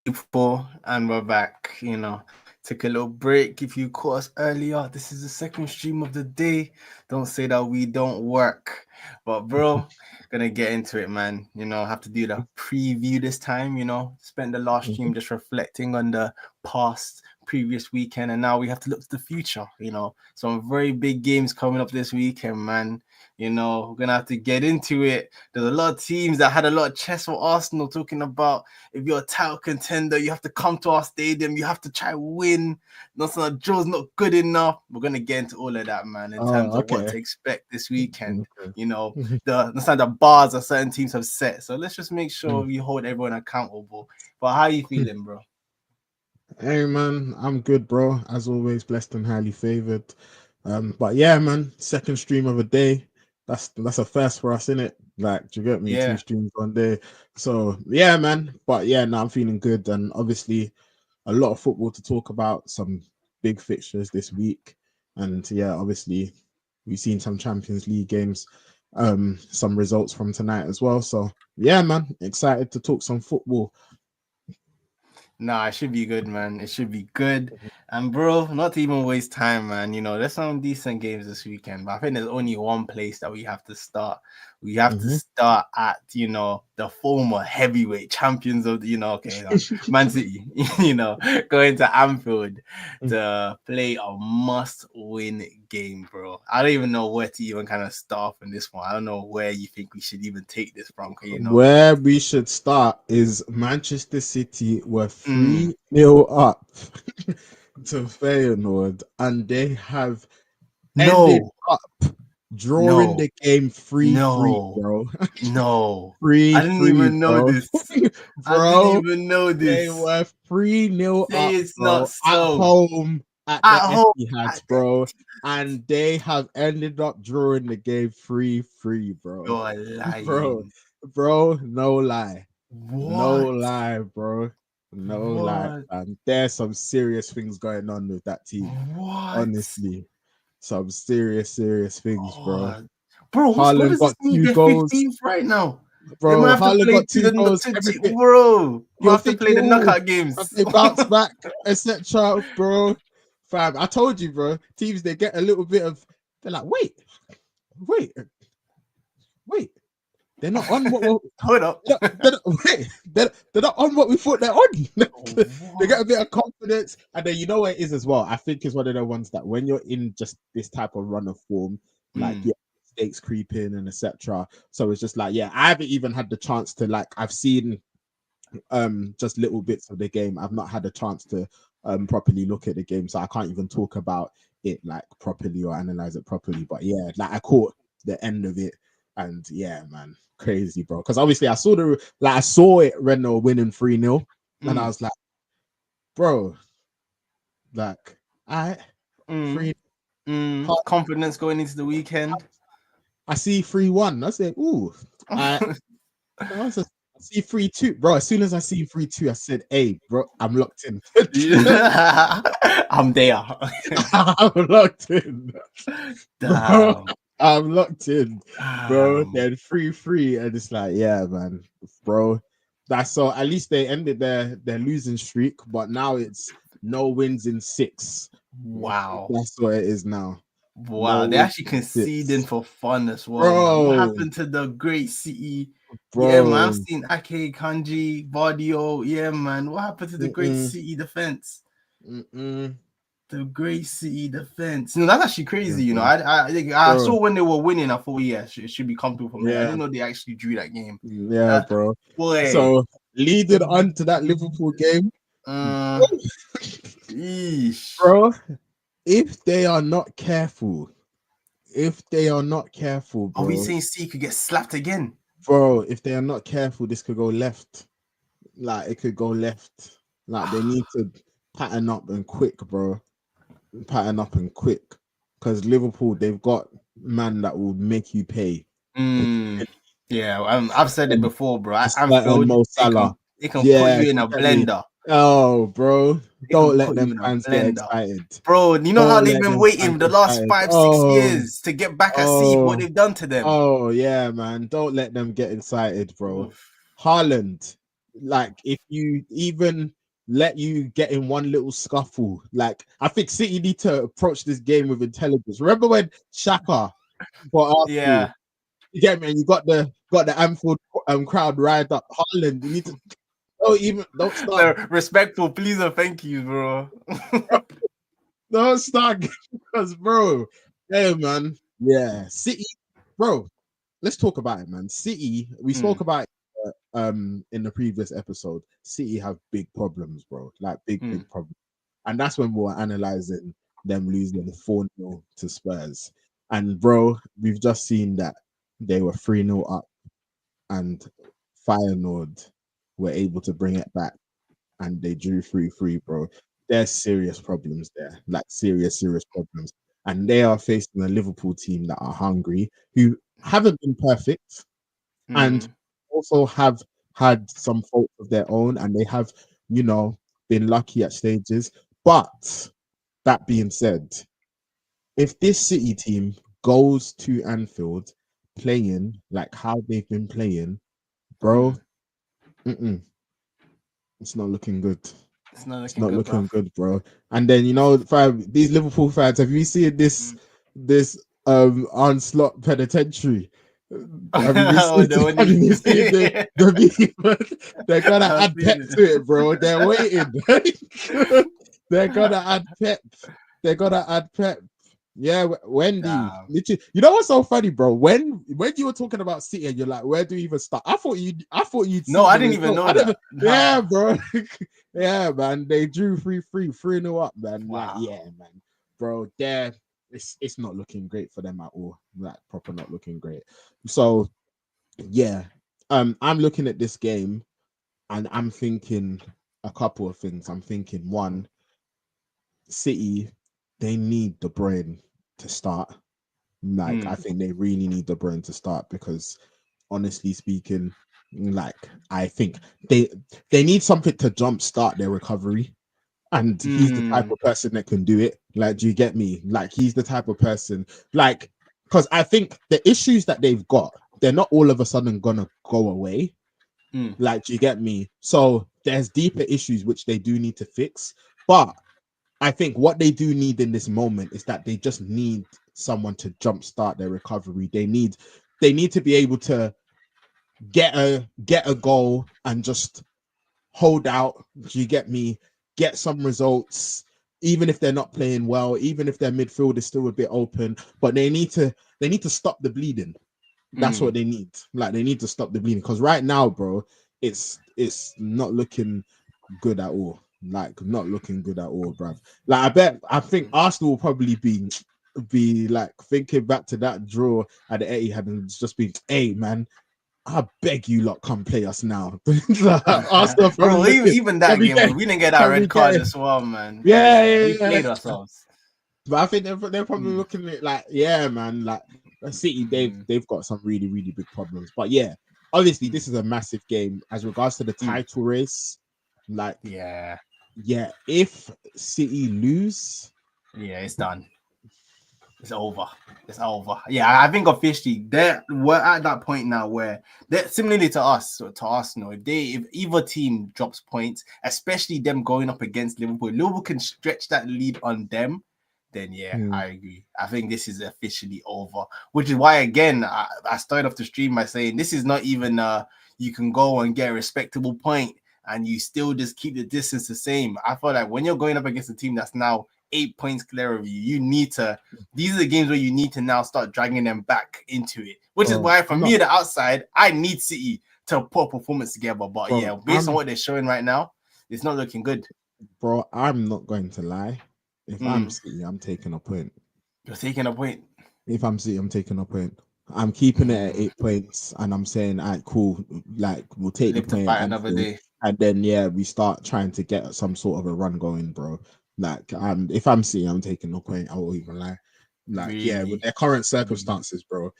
people, and we're back. Took a little break. If you caught us earlier, this is the second stream of the day. Don't say that we don't work, but bro, gonna get into it, man. Have to do the preview this time. Spent the last stream just reflecting on the past previous weekend, and now we have to look to the future. Some very big games coming up this weekend, man. We're gonna have to get into it. There's a lot of teams that had a lot of chess for Arsenal talking about if you're a title contender, you have to come to our stadium, you have to try win. Not Joe's not good enough. We're gonna get into all of that, man, in terms of what to expect this weekend. The bars that certain teams have set. So let's just make sure we hold everyone accountable. But how are you feeling, bro? Hey man, I'm good, bro. As always, blessed and highly favored. But yeah, man, second stream of a day. That's a first for us, innit? Like, do you get me? Yeah. 2 streams one day. So yeah, man. But yeah, now I'm feeling good, and obviously a lot of football to talk about. Some big fixtures this week, and yeah, obviously we've seen some Champions League games. Some results from tonight as well. So yeah, man, excited to talk some football. Nah, it should be good, man. It should be good. And bro, not to even waste time, man. There's some decent games this weekend, but I think there's only one place that we have to start. We have to start at, the former heavyweight champions of Man City, going to Anfield to play a must-win game, bro. I don't even know where to even kind of start from this one. I don't know where you think we should even take this from, Where we should start is Manchester City were 3-0 up to Feyenoord, and they have ended up drawing the game 3-3, bro. No. 3-3, I didn't even know bro. this. Bro, I didn't even know they this. were 3-0 Say up, it's bro, not so. at home at At the home. Etihad, bro. And they have ended up drawing the game 3-3, bro. You're lying. Bro, no lie. No What? lie, bro. No lie, What? man. There's some serious things going on with that team. What? Honestly. Some serious things, bro. Oh. Bro, what Haaland does this got mean? 2 They're goals. 15th right now. They might Bro, have to Haaland play got 2 goals. Everything. bro. Might You're have to play thinking, the oh, knockout games. have they bounced back, etc., bro? Fam, I told you, bro. Teams, they get a little bit of, they're like, wait. They're not on what we're, Hold up. they're not on what we thought they're on. They get a bit of confidence, and then you know what it is as well. I think it's one of the ones that when you're in just this type of run of form, like mistakes creeping and etc. So it's just like, yeah, I haven't even had the chance to I've seen just little bits of the game. I've not had a chance to properly look at the game, so I can't even talk about it properly or analyze it properly. But yeah, I caught the end of it, and yeah, man, crazy, bro. Because obviously I saw it Renault winning 3-0, and I was like, bro, I 3. Confidence going into the weekend. I see 3-1. I said, ooh, I see 3-2, bro. As soon as I see 3-2, I said, hey, bro, I'm locked in. I'm there. I'm locked in. Damn. I'm locked in, bro. Then 3-3, and it's like, yeah, man, bro. That's so. At least they ended their losing streak, but now it's no wins in 6. Wow, that's what it is now. Wow, they're actually conceding for fun as well, bro. man. What happened to the great City? Bro. Yeah, man. I've seen Ake, Kanji, Bardio. Yeah, man. What happened to the great City defense? The great City defense. No, that's actually crazy. I saw when they were winning. I thought, yeah, it should be comfortable from there. I didn't know they actually drew that game. Yeah, bro. Boy. So leading on to that Liverpool game, bro. If they are not careful, bro. Are we saying C could get slapped again? Bro, if they are not careful, this could go left. It could go left. They need to pattern up and quick, bro. Pattern up and quick. Because Liverpool, they've got man that will make you pay. Yeah, I've said it before, bro. I'm Mo Salah. They can put you in a blender. Oh, bro. Don't let them fans get excited. Bro, you know how they've been waiting the last 5-6 years to get back at see what they've done to them. Oh, yeah, man. Don't let them get excited, bro. Haaland, like if you even let you get in one little scuffle, like I think City need to approach this game with intelligence. Remember when Shaka got Arsenal? Yeah. You get me? And you got the Anfield crowd riled up. Haaland, you need to don't start, No, respectful, please and thank you, bro. don't start because bro, hey man, yeah, City, bro. Let's talk about it, man. City, we spoke Mm, about it, in the previous episode. City have big problems, bro. Like big mm, problems. And that's when we were analyzing them losing 4-0 to Spurs. And bro, we've just seen that they were 3-0 up and Feyenoord were able to bring it back and they drew 3-3, bro. There's serious problems there, like serious problems. And they are facing a Liverpool team that are hungry, who haven't been perfect and mm, also have had some faults of their own, and they have, been lucky at stages. But that being said, if this City team goes to Anfield playing like how they've been playing, bro, mm. mm-mm, it's not looking good. It's not It's looking not good, bro. looking good, bro. And then fam, these Liverpool fans, have you seen Mm. this onslaught penitentiary? Have you Oh, seen the one have he you seen the meme? They're gonna I've add seen pep it. to it, bro. They're waiting. They're gonna add pep. They're gonna add pep. Yeah, Wendy. Damn. Literally, you know what's so funny, bro? When you were talking about City and you're like, where do we even start? I thought you'd No, seen I the didn't even result. know I that. never. Yeah, Nah. bro. Yeah, man. They drew 3-0 up, man. Like, Wow. yeah, man, bro. It's not looking great for them at all. Like, proper not looking great. So yeah, I'm looking at this game and I'm thinking a couple of things. I'm thinking one, City, they need De Bruyne to start. Like, I Mm, think they really need De Bruyne to start because, honestly speaking, like I think they they need something to jumpstart their recovery, and he's the type mm, of person that can do it. Like, do you get me? Like, he's the type of person, like, because I think the issues that they've got, they're not all of a sudden gonna go away. mm, Like, do you get me? So there's deeper issues which they do need to fix, but I think what they do need in this moment is that they just need someone to jumpstart their recovery. They need to be able to get a goal and just hold out. Do you get me? Get some results, even if they're not playing well, even if their midfield is still a bit open. But they need to stop the bleeding. That's what mm. they need. Like, they need to stop the bleeding because right now, bro, it's not looking good at all. Like, not looking good at all, bruv. Like, I think Arsenal will probably be like thinking back to that draw at the Etihad and just be, hey man, I beg you lot, come play us now. Arsenal probably Bro, looking, even that can we game, get, we didn't get that can we red card get, as well, man. yeah, Yeah, we yeah, played yeah. ourselves. But I think they're probably Mm, looking at like, yeah, man, like City, mm, they've got some really big problems. But yeah, obviously mm, this is a massive game as regards to the mm. title race. Like, Yeah, yeah, if City lose, yeah, it's done. It's over. It's over. Yeah, I think officially we're at that point now where they're similarly to us, to Arsenal. If either team drops points, especially them going up against Liverpool, Liverpool can stretch that lead on them. Then yeah, hmm, I agree. I think this is officially over. Which is why again I started off the stream by saying this is not even you can go and get a respectable point and you still just keep the distance the same. I feel like when you're going up against a team that's now 8 points clear of you, you need to these are the games where you need to now start dragging them back into it. Which is bro, why, I'm from not, me, the outside, I need City to put a performance together. But bro, yeah, based on what they're showing right now, it's not looking good. I'm not going to lie. If I'm Mm, City, I'm taking a point. you're taking a point. If I'm City, I'm taking a point. I'm keeping it at Mm, 8 points, and I'm saying, all right, cool. Like, we'll take the live to point at fight another Anfield, day. and then yeah, we start trying to get some sort of a run going, bro. Like, if I'm City, I'm taking a point. I won't even lie. Like, yeah, with Really. their current Mm. circumstances, bro,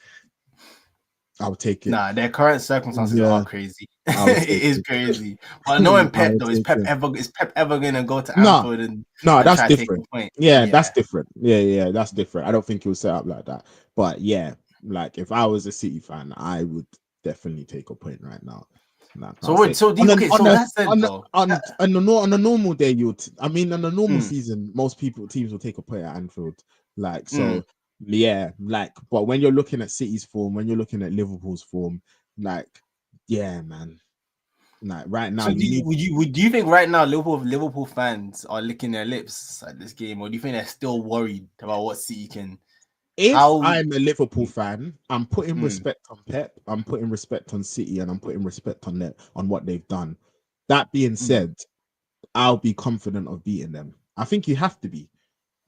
I'll take it. Nah, their current circumstances are Yeah, crazy. I would It take is it. crazy. But knowing I Pep would though, take it. Is Pep ever gonna go to No, Anfield no, and that's try to take a different. point? Yeah, that's Yeah. different. Yeah, that's different. I don't think it was set up like that. But yeah, like if I was a City fan, I would definitely take a point right now. Nah, I So can't say wait, so do on you, a okay, on so a that said though, on a normal day, I mean, on a normal mm, season, most teams will take a point at Anfield. Like mm. so, yeah. Like, but when you're looking at City's form, when you're looking at Liverpool's form, like, yeah, man. Like right now, So you need. do you think right now Liverpool fans are licking their lips at this game, or do you think they're still worried about what City can? If How? I'm a Liverpool fan, I'm putting Mm, respect on Pep. I'm putting respect on City, and I'm putting respect on what they've done. That being mm, said, I'll be confident of beating them. I think you have to be.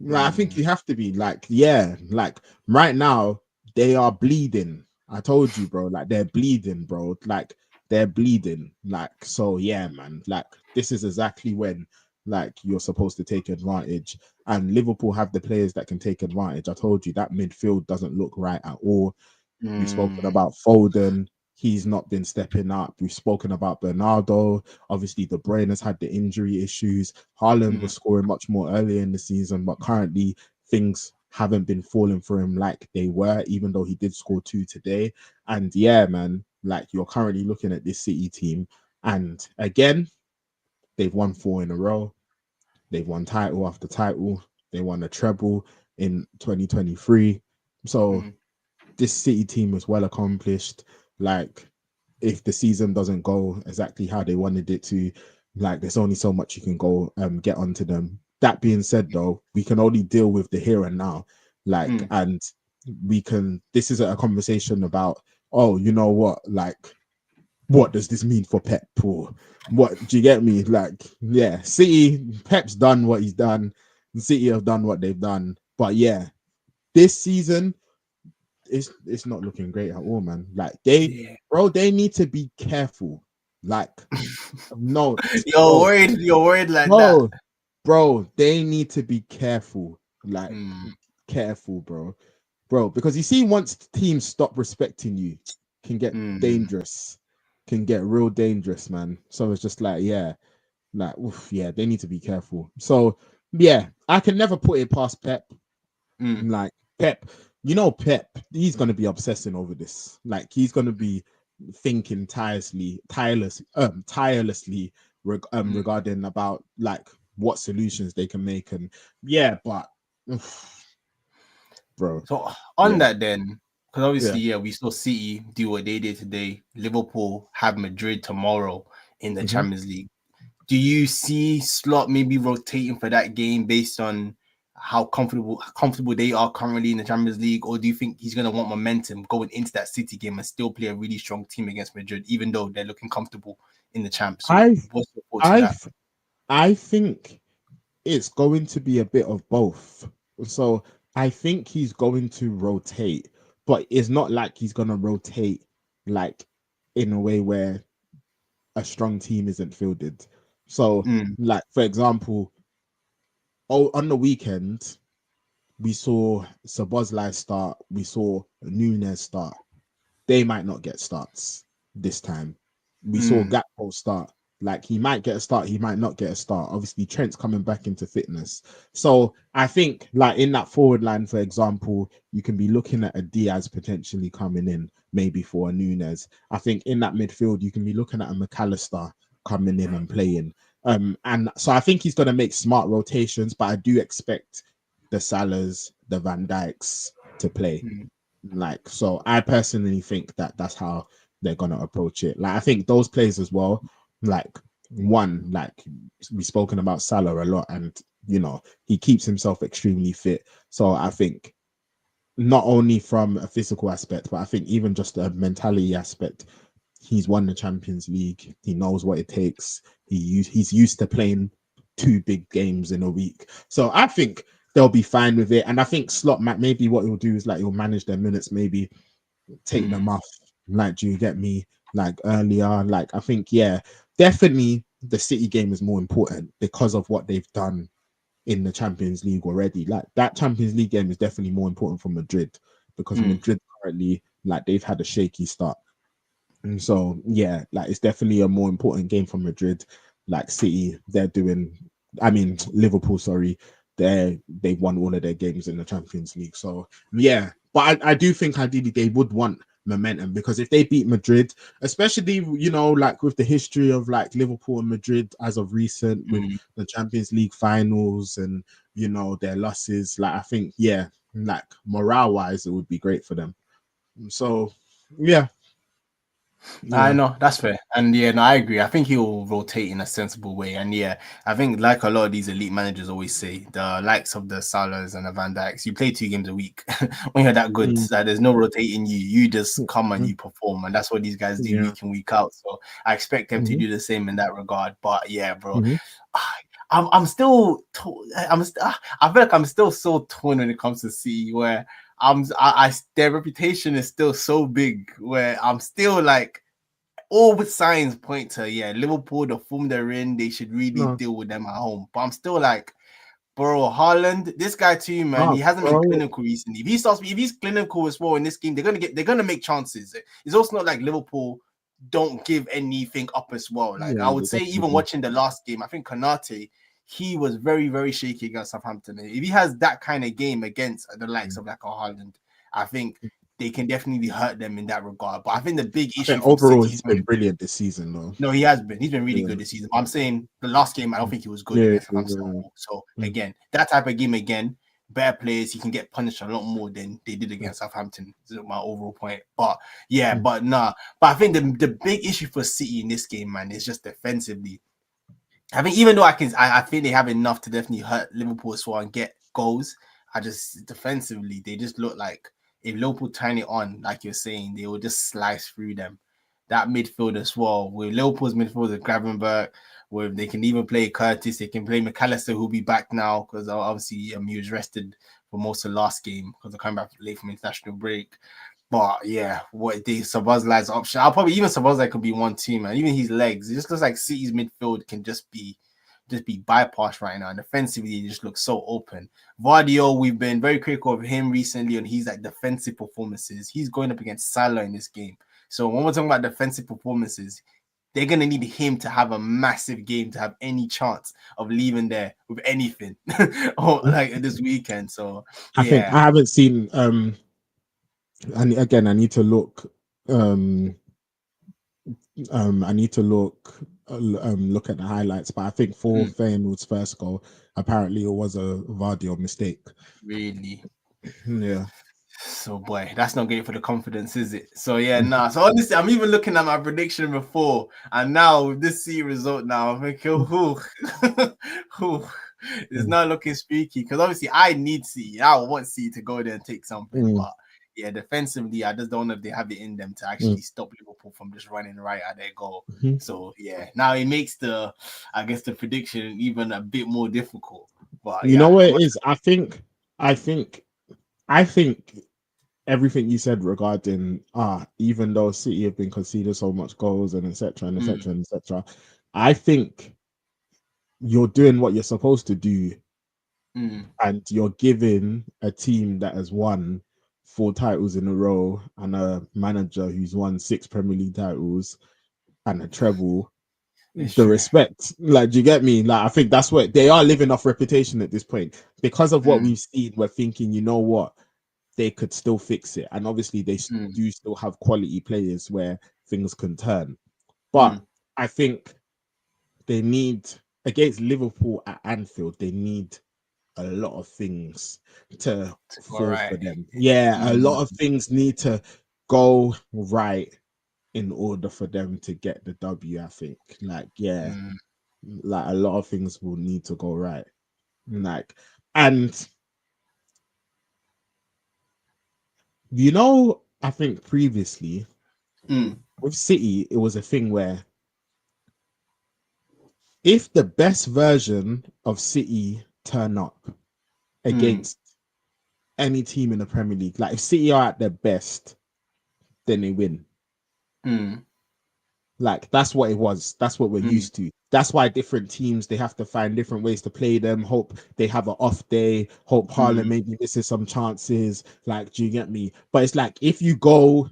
Like, I think mm, you have to be like, yeah, like right now they are bleeding. I told you, bro. Like they're bleeding, bro. Like they're bleeding. Like so, yeah, man. Like this is exactly when like you're supposed to take advantage. And Liverpool have the players that can take advantage. I told you that midfield doesn't look right at all. We've spoken mm, about Foden. He's not been stepping up. We've spoken about Bernardo. Obviously, De Bruyne has had the injury issues. Haaland mm, was scoring much more earlier in the season, but currently things haven't been falling for him like they were, even though he did score two today. And yeah, man, like you're currently looking at this City team, and again, they've won four in a row. They've won title after title. They won a treble in 2023. So mm, this City team was well accomplished. Like, if the season doesn't go exactly how they wanted it to, like, there's only so much you can go get onto them. That being said, though, we can only deal with the here and now. Like, mm. and we can. This isn't a conversation about, oh, you know what, like, what does this mean for Pep? Or what do you get me? Like, yeah, City, Pep's done what he's done. City have done what they've done. But yeah, this season it's not looking great at all, man. Like Yeah. they need to be careful. Like, no, You're bro, worried. You're worried like that. bro, bro, they need to be careful. Like, Mm, careful, bro. Because you see, once teams stop respecting you, can get mm, dangerous, can get real dangerous, man. So it's just like, yeah, like, oof, yeah, they need to be careful. So yeah, I can never put it past Pep. mm, Like Pep, Pep, he's gonna be obsessing over this. Like he's gonna be thinking tirelessly mm. regarding about like what solutions they can make. And yeah, but bro, So on yeah, that then, because obviously, yeah, yeah, we saw City do what they did today. Liverpool have Madrid tomorrow in the hmm Champions League. Do you see Slot maybe rotating for that game based on how comfortable they are currently in the Champions League, or do you think he's gonna want momentum going into that City game and still play a really strong team against Madrid, even though they're looking comfortable in the champ? So, I what's your thoughts to I that? I think it's going to be a bit of both. So I think he's going to rotate, but it's not like he's going to rotate like in a way where a strong team isn't fielded. So, Mm, like for example, on the weekend we saw Sabozlai start, we saw Nunez start. They might not get starts this time. We saw mm, Gakpo start. Like he might get a start, he might not get a start. Obviously, Trent's coming back into fitness. So I think, like in that forward line, for example, you can be looking at a Diaz potentially coming in, maybe for a Nunez. I think in that midfield, you can be looking at a McAllister coming in and playing. And so I think he's going to make smart rotations, but I do expect the Salahs, the Van Dijks to play. mm, Like, so I personally think that that's how they're gonna approach it. Like, I think those players as well. Like, one, like we've spoken about Salah a lot, and he keeps himself extremely fit. So I think not only from a physical aspect, but I think even just a mentality aspect. He's won the Champions League. He knows what it takes. He's used to playing two big games in a week. So I think they'll be fine with it. And I think Slot maybe what he'll do is like he'll manage their minutes, maybe take them mm, off. Like, do you get me? Like earlier, like I think, yeah, definitely the City game is more important because of what they've done in the Champions League already. Like that Champions League game is definitely more important for Madrid because mm. Madrid currently, like, they've had a shaky start. And so, yeah, like it's definitely a more important game for Madrid. Like City, they're doing, I mean, Liverpool, sorry, they've won all of their games in the Champions League. So, yeah, but I do think ideally they would want momentum, because if they beat Madrid, especially like with the history of like Liverpool and Madrid as of recent with the Champions League finals and their losses, like I think like morale wise it would be great for them. So yeah. I know that's fair, and no, I agree. I think he will rotate in a sensible way, and I think like a lot of these elite managers always say, the likes of the Salahs and the Van Dijks, you play 2 games a week when you're that good. That there's no rotating you. You just come and you perform, and that's what these guys do week in week out. So I expect them to do the same in that regard. But bro, I'm still, I feel like I'm still so torn when it comes to City, where their reputation is still so big, where I'm still like, all with signs point to Liverpool, the form they're in, they should really deal with them at home. But I'm still like, bro, Haaland, this guy too, man, he hasn't been clinical recently. If he's clinical as well in this game, they're gonna make chances. It's also not like Liverpool don't give anything up as well. Like I would say, even watching the last game, I think Konate, he was very, very shaky against Southampton. If he has that kind of game against the likes of like a Haaland, I think they can definitely hurt them in that regard. But I think the big issue overall, he's been brilliant this season, though. No, he has been. He's been really good this season. But I'm saying the last game, I don't think he was good against Southampton. So again, that type of game again, better players, he can get punished a lot more than they did against Southampton. Is my overall point. But but I think the big issue for City in this game, man, is just defensively. I think even though I think they have enough to definitely hurt Liverpool as well and get goals. I just defensively, they just look like if Liverpool turn it on, like you're saying, they will just slice through them. That midfield as well, with Liverpool's midfield with Gravenberch, where they can even play Curtis, they can play McAllister, who'll be back now because obviously he was rested for most of the last game because they're coming back late from international break. But what the Szoboszlai's option, I'll probably even Szoboszlai could be one team, man. Even his legs, it just looks like City's midfield can just be bypassed right now. And defensively, he just looks so open. Vardio, we've been very critical of him recently on his like defensive performances. He's going up against Salah in this game. So when we're talking about defensive performances, they're going to need him to have a massive game to have any chance of leaving there with anything or like this weekend. So I think I haven't seen and again I need to look I need to look at the highlights, but I think for Feyenoord's first goal, apparently it was a Vardio mistake. Really? Yeah. So boy, that's not great for the confidence, is it? So So honestly, I'm even looking at my prediction before, and now with this C result, now I'm thinking, it's not looking spooky because obviously I need C. I want C to go there and take something, but defensively, I just don't know if they have it in them to actually stop Liverpool from just running right at their goal. So now it makes the prediction even a bit more difficult. But you know what it is? I think everything you said regarding even though City have been conceding so much goals and etc. and etc. and etc. I think you're doing what you're supposed to do, and you're giving a team that has won 4 titles in a row and a manager who's won 6 Premier League titles and a treble the respect. Like, do you get me? Like, I think that's what they are living off reputation at this point because of what we've seen. We're thinking, you know what, they could still fix it, and obviously they do still have quality players where things can turn. But I think they need, against Liverpool at Anfield, they need a lot of things to fall for them. A lot of things need to go right in order for them to get the W. I think, like a lot of things will need to go right. Like, and I think previously with City, it was a thing where if the best version of City turn up against any team in the Premier League, like if City are at their best, then they win. Like, that's what it was. That's what we're used to. That's why different teams, they have to find different ways to play them. Hope they have an off day. Hope Haaland maybe misses some chances. Like, do you get me? But it's like, if you go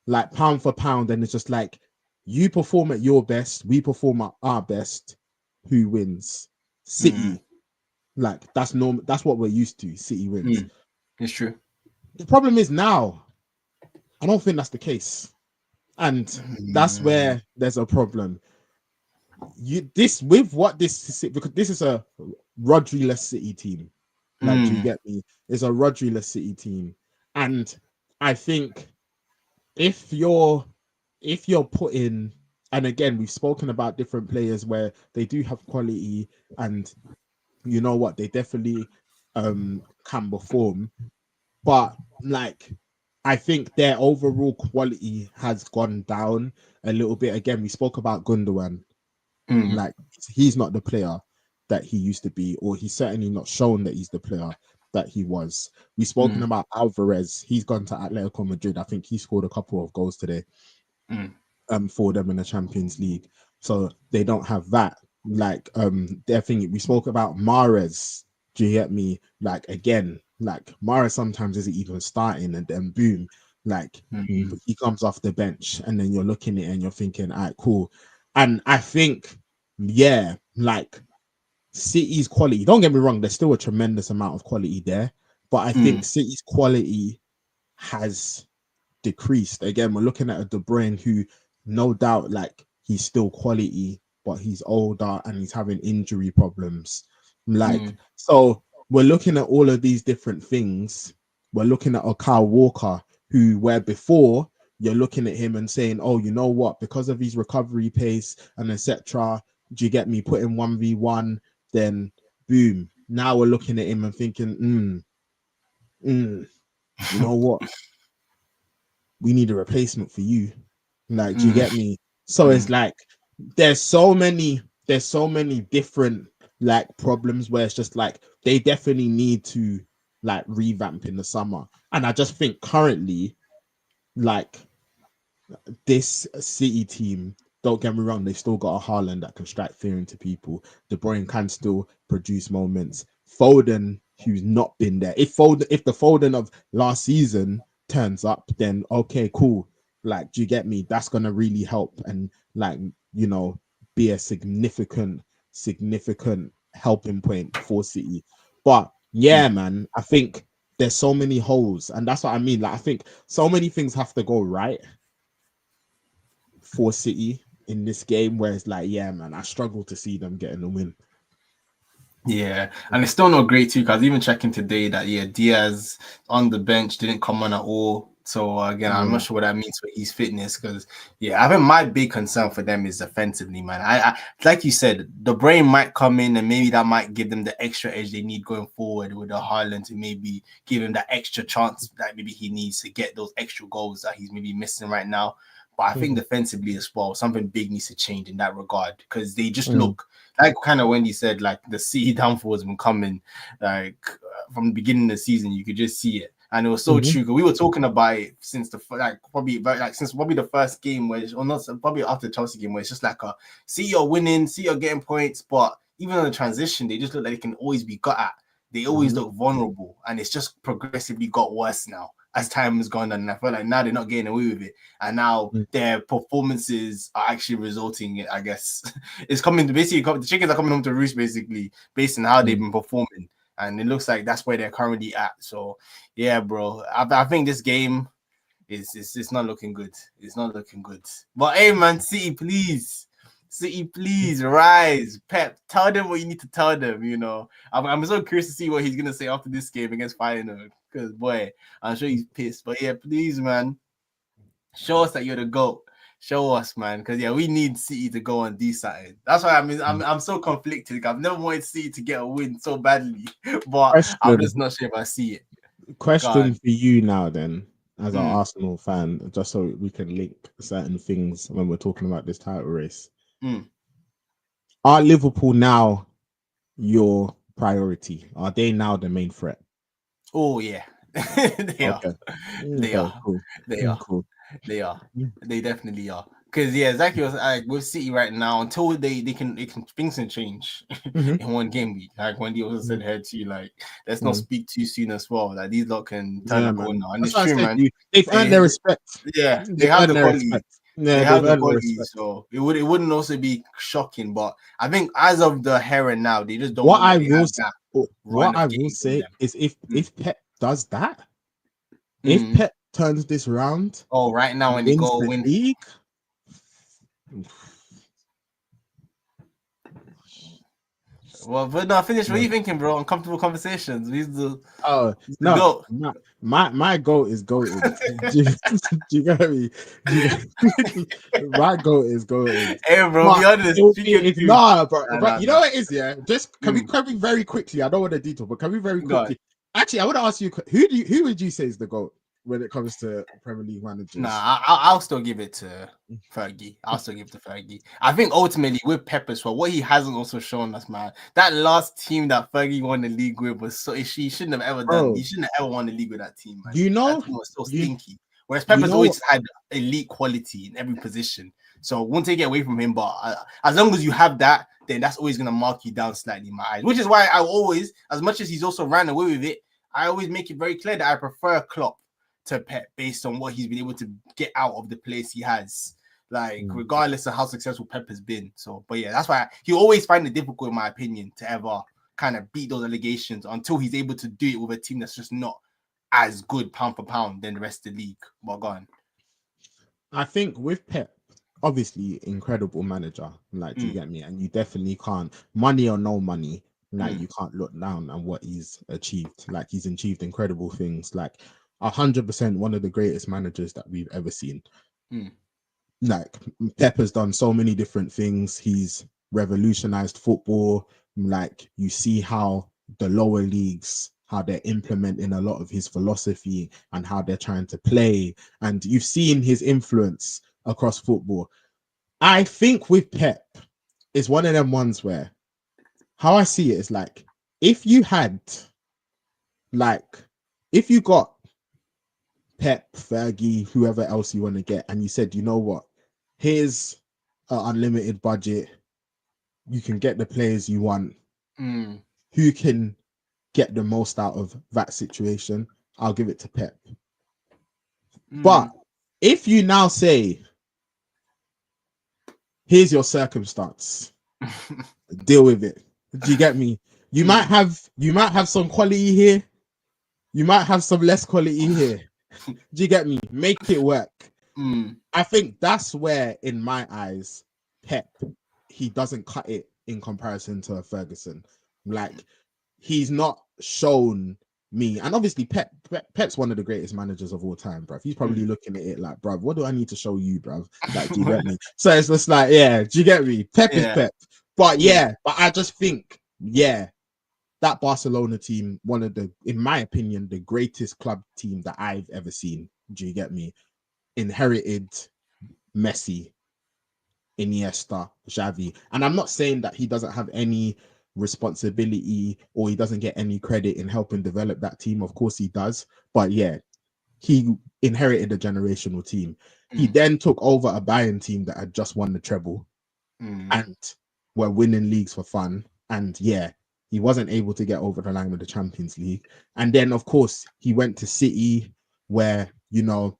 like pound for pound, then it's just like, you perform at your best, we perform at our best, who wins? City. Like, that's normal. That's what we're used to. City wins. It's true. The problem is now, I don't think that's the case, and that's Mm, where there's a problem. This with what this is, because this is a Rodri-less City team. Like, do you mm, get me? It's a Rodri-less City team, and I think if you're putting, and again, we've spoken about different players where they do have quality, and you know what, they definitely can perform, but like, I think their overall quality has gone down a little bit. Again, we spoke about Gundogan. mm, Like, he's not the player that he used to be, or he's certainly not shown that he's the player that he was. We've spoken mm, about Alvarez. He's gone to Atletico Madrid. I think he scored a couple of goals today mm, for them in the Champions League. So they don't have that. Like, their thing, we spoke about Mahrez. Do you get me? Like, again, like Mahrez sometimes isn't even starting, and then boom, like mm, he comes off the bench, and then you're looking at it and you're thinking, all right, cool. And I think, yeah, like City's quality, don't get me wrong, there's still a tremendous amount of quality there, but I think mm, City's quality has decreased. Again, we're looking at a De Bruyne who, no doubt, like, he's still quality, but he's older and he's having injury problems. Like, mm, so we're looking at all of these different things. We're looking at a Kyle Walker who, where before you're looking at him and saying, oh, you know what, because of his recovery pace and etc. Do you get me? Putting 1v1, then boom. Now we're looking at him and thinking, you know what? We need a replacement for you. Like, do you mm, get me? So it's mm, like there's so many different like problems where it's just like they definitely need to like revamp in the summer. And I just think currently, like, this City team, don't get me wrong, they've still got a Haaland that can strike fear into people. De Bruyne can still produce moments. Foden, who's not been there. If the Foden of last season turns up, then okay, cool. Like, do you get me? That's gonna really help and, like, you know, be a significant helping point for City. But yeah, mm. man, I think there's so many holes, and that's what I mean. Like, I think so many things have to go right for City in this game, where it's like, yeah, man, I struggle to see them getting a win. Yeah, and it's still not great too. Because even checking today that Diaz on the bench didn't come on at all. So again, I'm not Yeah. sure what that means for his fitness. Because I think my big concern for them is defensively, man. I like you said, the brain might come in and maybe that might give them the extra edge they need going forward with the Haaland to maybe give him that extra chance that maybe he needs to get those extra goals that he's maybe missing right now. But I think Mhm. defensively as well, something big needs to change in that regard because they just Mm. look like kind of when you said like the City downfall has been coming like from the beginning of the season, you could just see it. And it was so Mhm. true. We were talking about it since probably the first game where or not probably after the Chelsea game where it's just like a see you're winning, see you're getting points, but even on the transition, they just look like they can always be got at. They always Mhm. look vulnerable, and it's just progressively got worse now as time has gone on. And I feel like now they're not getting away with it, and now Mm. their performances are actually resulting in, I guess, it's coming to basically the chickens are coming home to roost basically based on how they've Mm. been performing, and it looks like that's where they're currently at. So yeah, bro, I think this game it's not looking good. It's not looking good. But hey, man, City, please rise. Pep, tell them what you need to tell them. I'm so curious to see what he's gonna say after this game against Feyenoord. Because boy, I'm sure he's pissed. But yeah, please, man, show us that you're the goat. Show us, man, because we need City to go on D side. That's why I'm so conflicted. I've never wanted City to get a win so badly, but I'm just Question. not sure if I see it. Question God. for you now, then, as an Mm, Arsenal fan, just so we can link certain things when we're talking about this title race. mm. Are Liverpool now your priority? Are they now the main threat? Oh yeah, they are. Okay. They Okay. are. Cool. They are. Cool. They are. Mm. They definitely are. Because exactly. Like with City right now, until they can things can change Mhm. in one game week. Like when they also said Mm. here to you, like let's not Mm. speak too soon as well. Like these lot can turn Yeah, a corner, man. and That's it's why I true, said man. they've earned They, their respect. they They've have earned the their quality. respect. Yeah, They they've have the earned their quality, respect. so it wouldn't also be shocking. But I think as of the here and now, they just don't What look I like they will, have that what run I of will games in say them. is, if Mm, Pep does that, if mm, Pep turns this round, Oh, right now when they wins go the win. league. Well, but no, finish. What are you thinking, bro? Uncomfortable conversations. Oh He's the no, goat. my goat is goated. Do you get me? Do you get me? My goat is goated. Hey, bro, be But honest. Speak your it's truth. nah, bro. Nah, But nah, you know nah. what it is, yeah. Just Mm, can we very quickly? I don't want to detail, but can we very go on. quickly? Actually, I want to ask you who would you say is the goat when it comes to Premier League Nah, managers? I'll still give it to Fergie. I'll still give it to Fergie. I think ultimately with Pep as well, what he hasn't also shown us, man, that last team that Fergie won the league with was so she shouldn't have ever done. He Bro, shouldn't have ever won the league with that team, man. you That know team was so you stinky. Whereas Pep you has know always had elite quality in every position. So won't take it away from him, but as long as you have that, then that's always gonna mark you down slightly in my eyes. Which is why I always, as much as he's also ran away with it, I always make it very clear that I prefer Klopp to Pep based on what he's been able to get out of the place he has. Like, Mm. regardless of how successful Pep has been. So, but yeah, that's why he always find it difficult, in my opinion, to ever kind of beat those allegations until he's able to do it with a team that's just not as good pound for pound than the rest of the league. Well, go on. I think with Pep, obviously incredible manager. Like, do you get me? And you definitely can't, money or no money, like you can't look down on what he's achieved. Like he's achieved incredible things. Like 100% one of the greatest managers that we've ever seen. Like Pep has done so many different things. He's revolutionized football. Like you see how the lower leagues, how they're implementing a lot of his philosophy and how they're trying to play, and you've seen his influence across football. I think with Pep, it's one of them ones where how I see it is like if you had like if you got Pep, Fergie, whoever else you want to get, and you said, you know what, here's an unlimited budget. You can get the players you want. Who can get the most out of that situation? I'll give it to Pep. But if you now say, here's your circumstance, deal with it. Do you get me? You might have some quality here. You might have some less quality here. Do you get me? Make it work. I think that's where, in my eyes, Pep, he doesn't cut it in comparison to a Ferguson. Like, he's not shown me, and obviously Pep's one of the greatest managers of all time, bruv. He's probably looking at it like, bruv, what do I need to show you, bruv? Like, do you get me? So it's just like, yeah, do you get me? Pep is Pep. But yeah, but I just think, yeah, that Barcelona team, one of the, in my opinion, the greatest club team that I've ever seen. Do you get me? Inherited Messi, Iniesta, Xavi. And I'm not saying that he doesn't have any responsibility or he doesn't get any credit in helping develop that team. Of course he does. But yeah, he inherited a generational team. He then took over a Bayern team that had just won the treble and were winning leagues for fun. And yeah, he wasn't able to get over the line with the Champions League. And then, of course, he went to City, where, you know,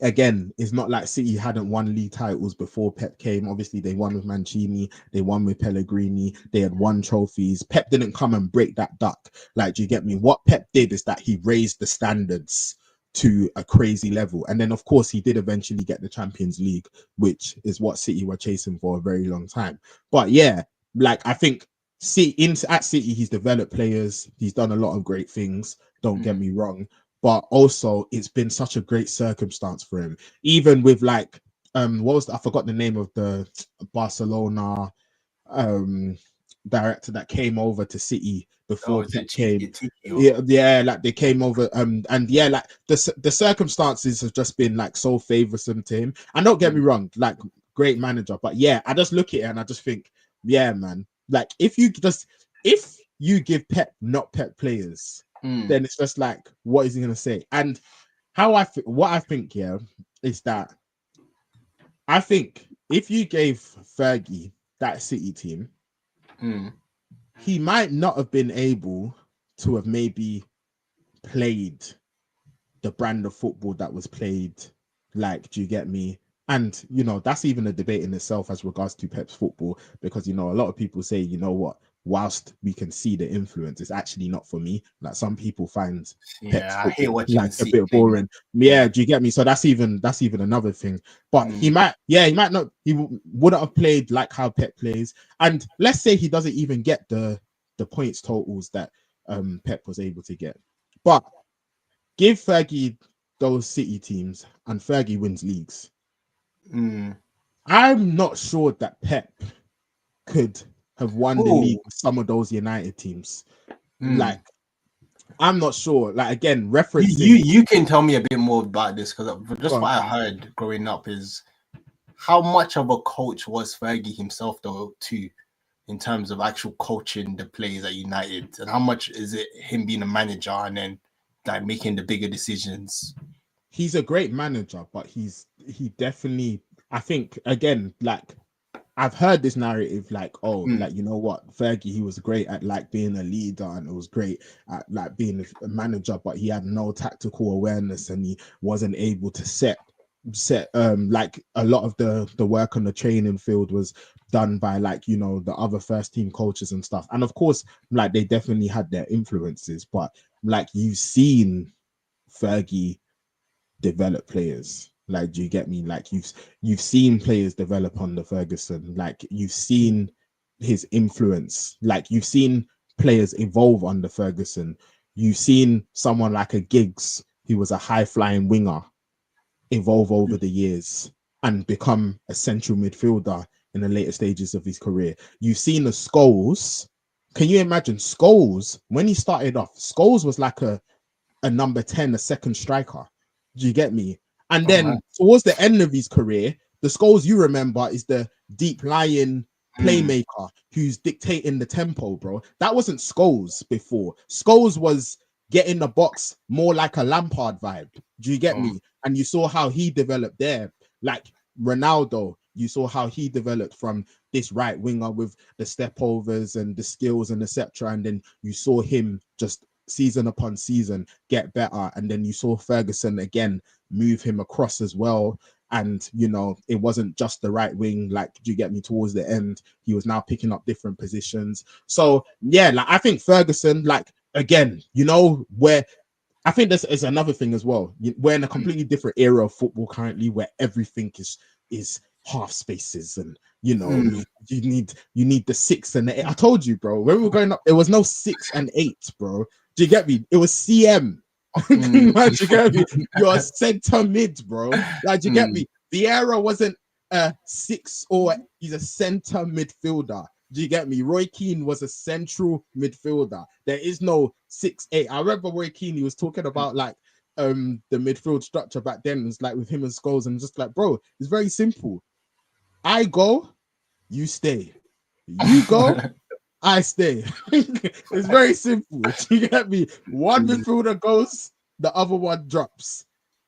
again, it's not like City hadn't won league titles before Pep came. Obviously, they won with Mancini, they won with Pellegrini, they had won trophies. Pep didn't come and break that duck. Like, do you get me? What Pep did is that he raised the standards to a crazy level. And then, of course, he did eventually get the Champions League, which is what City were chasing for a very long time. But yeah, like, I think at City, he's developed players. He's done a lot of great things. Don't get me wrong. But also it's been such a great circumstance for him. Even with like I forgot the name of the Barcelona director that came over to City before Pep came. Yeah, like they came over and yeah, like the circumstances have just been like so favorsome to him. And don't get me wrong, like great manager, but yeah, I just look at it and I just think, yeah, man, like if you give Pep not Pep players, then it's just like, what is he gonna say? And what I think, yeah, is that I think if you gave Fergie that City team, he might not have been able to have maybe played the brand of football that was played. Like, do you get me? And you know, that's even a debate in itself as regards to Pep's football, because you know, a lot of people say, you know what, whilst we can see the influence, it's actually not for me. Like some people find Pep's Yeah, I hate football watching like a City bit play, man. boring. Yeah, do you get me? So that's even another thing. But he might not. Wouldn't have played like how Pep plays. And let's say he doesn't even get the points totals that Pep was able to get. But give Fergie those City teams, and Fergie wins leagues. Mm. I'm not sure that Pep could have won the league Oh, with some of those United teams. Like, mm. I'm not sure. Like, again, You referencing. you can tell me a bit more about this because just what Well, I heard growing up is how much of a coach was Fergie himself though too, in terms of actual coaching the players at United, and how much is it him being a manager and then like making the bigger decisions? he's a great manager, but he definitely. I think again, like I've heard this narrative, like, oh, Mm. like you know what, Fergie, he was great at like being a leader and it was great at like being a manager, but he had no tactical awareness and he wasn't able to set like a lot of the work on the training field was done by like the other first team coaches and stuff. And of course, like they definitely had their influences, but like you've seen Fergie develop players. Like, do you get me? Like you've seen players develop under Ferguson. Like you've seen his influence. Like you've seen players evolve under Ferguson. You've seen someone like a Giggs, who was a high flying winger, evolve over the years and become a central midfielder in the later stages of his career. You've seen the Scholes. Can you imagine Scholes when he started off? Scholes was like a number 10, a second striker. Do you get me? And Oh man. then towards the end of his career, the Scholes you remember is the deep lying Mm. playmaker who's dictating the tempo, bro. That wasn't Scholes before. Scholes was getting the box more like a Lampard vibe. Do you get Oh, me? And you saw how he developed there. Like Ronaldo, you saw how he developed from this right winger with the step overs and the skills and etc. And then you saw him just season upon season get better. And then you saw Ferguson again move him across as well. And it wasn't just the right wing. Like, do you get me? Towards the end, he was now picking up different positions. So yeah, like I think Ferguson, like again, where I think this is another thing as well. We're in a completely different era of football currently, where everything is half spaces, and mm. you need the 6 and the 8. I told you, bro. When we were growing up, there was no 6 and 8, bro. Do you get me? It was CM. Mm. Do you get me? You're a center mid, bro. Like, do you get Mm. me? Vieira wasn't a 6, or he's a center midfielder. Do you get me? Roy Keane was a central midfielder. There is no 6-8. I remember Roy Keane, he was talking about like the midfield structure back then. It's like with him and Scholes, and just like, bro, it's very simple. I go, you stay. You go, I stay. It's very simple. Do you get me? One Mm. midfielder goes, the other one drops.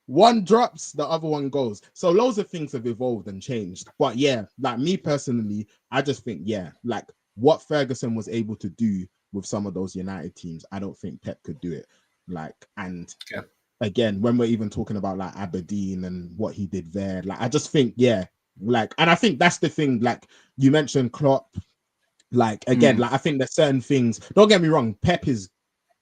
One drops, the other one goes. So loads of things have evolved and changed. But yeah, like me personally, I just think, yeah, like what Ferguson was able to do with some of those United teams, I don't think Pep could do it. Like, and Yeah. again, when we're even talking about like Aberdeen and what he did there, like I just think, yeah, like, and I think that's the thing. Like you mentioned Klopp, like again, Mm. like I think there's certain things. Don't get me wrong, Pep is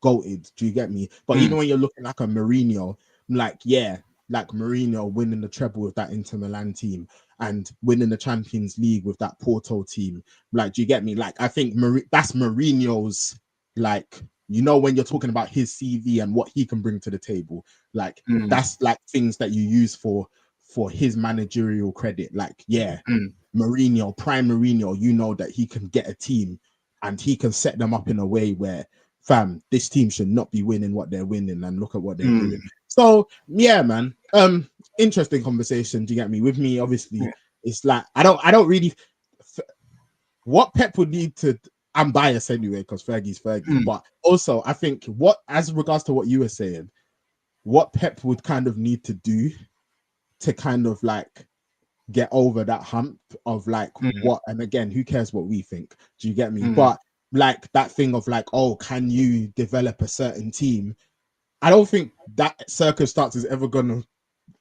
goated. Do you get me? But Mm. even when you're looking like a Mourinho, like yeah, like Mourinho winning the treble with that Inter Milan team and winning the Champions League with that Porto team. Like, do you get me? Like, I think that's Mourinho's, like, when you're talking about his CV and what he can bring to the table, like Mm. that's like things that you use for his managerial credit. Like, yeah, Mm. Mourinho, prime Mourinho, that he can get a team and he can set them up in a way where, fam, this team should not be winning what they're winning, and look at what they're Mm. doing. So yeah, man. Interesting conversation. Do you get me? With me, obviously, Yeah. it's like I don't really what Pep would need to. I'm biased anyway because Fergie's Fergie, Mm. but also I think as regards to what you were saying, what Pep would kind of need to do to kind of like get over that hump of like Mm. what, and again, who cares what we think? Do you get me? Mm. But like that thing of like, oh, can you develop a certain team? I don't think that circumstance is ever gonna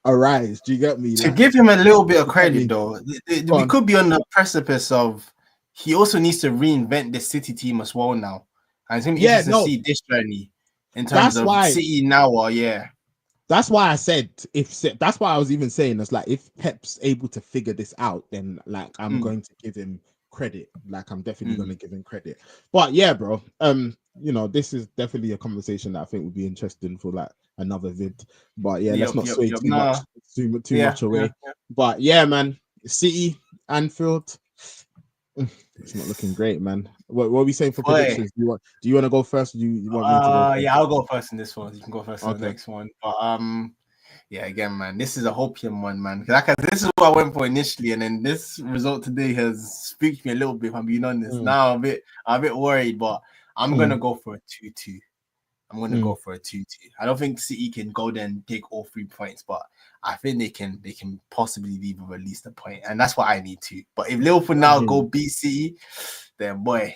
arise. Do you get me? To Like, give him a little bit of you get credit, me? though, Go we on. could be on the precipice of he also needs to reinvent the City team as well now. And it's gonna be Yeah, interesting to no, see this journey in terms that's of why. City now or yeah. That's why I said that's why I was even saying it's like if Pep's able to figure this out, then like I'm Mm, going to give him credit. Like I'm definitely going mm. to give him credit. But yeah, bro. This is definitely a conversation that I think would be interesting for like another vid. But yeah, let's Yep, not yep, sway yep. too Nah, much too yeah, much yeah. away. But yeah, man, City, Anfield. It's not looking great, man. What are we saying for Boy, predictions? Do you want to go first? Or do you want me to go first? yeah, I'll go first in this one. You can go first in the Okay. next one. But yeah, again, man, this is a hopium one, man. This is what I went for initially, and then this result today has spooked me a little bit. If I'm being honest, Mm, now I'm a bit worried, but I'm gonna mm, go for a 2-2. I'm gonna mm, go for a 2-2. I don't think City can go there and take all 3 points, but I think they can possibly leave with at least a point, and that's what I need to. But if Liverpool now go mhm, beat City, then boy,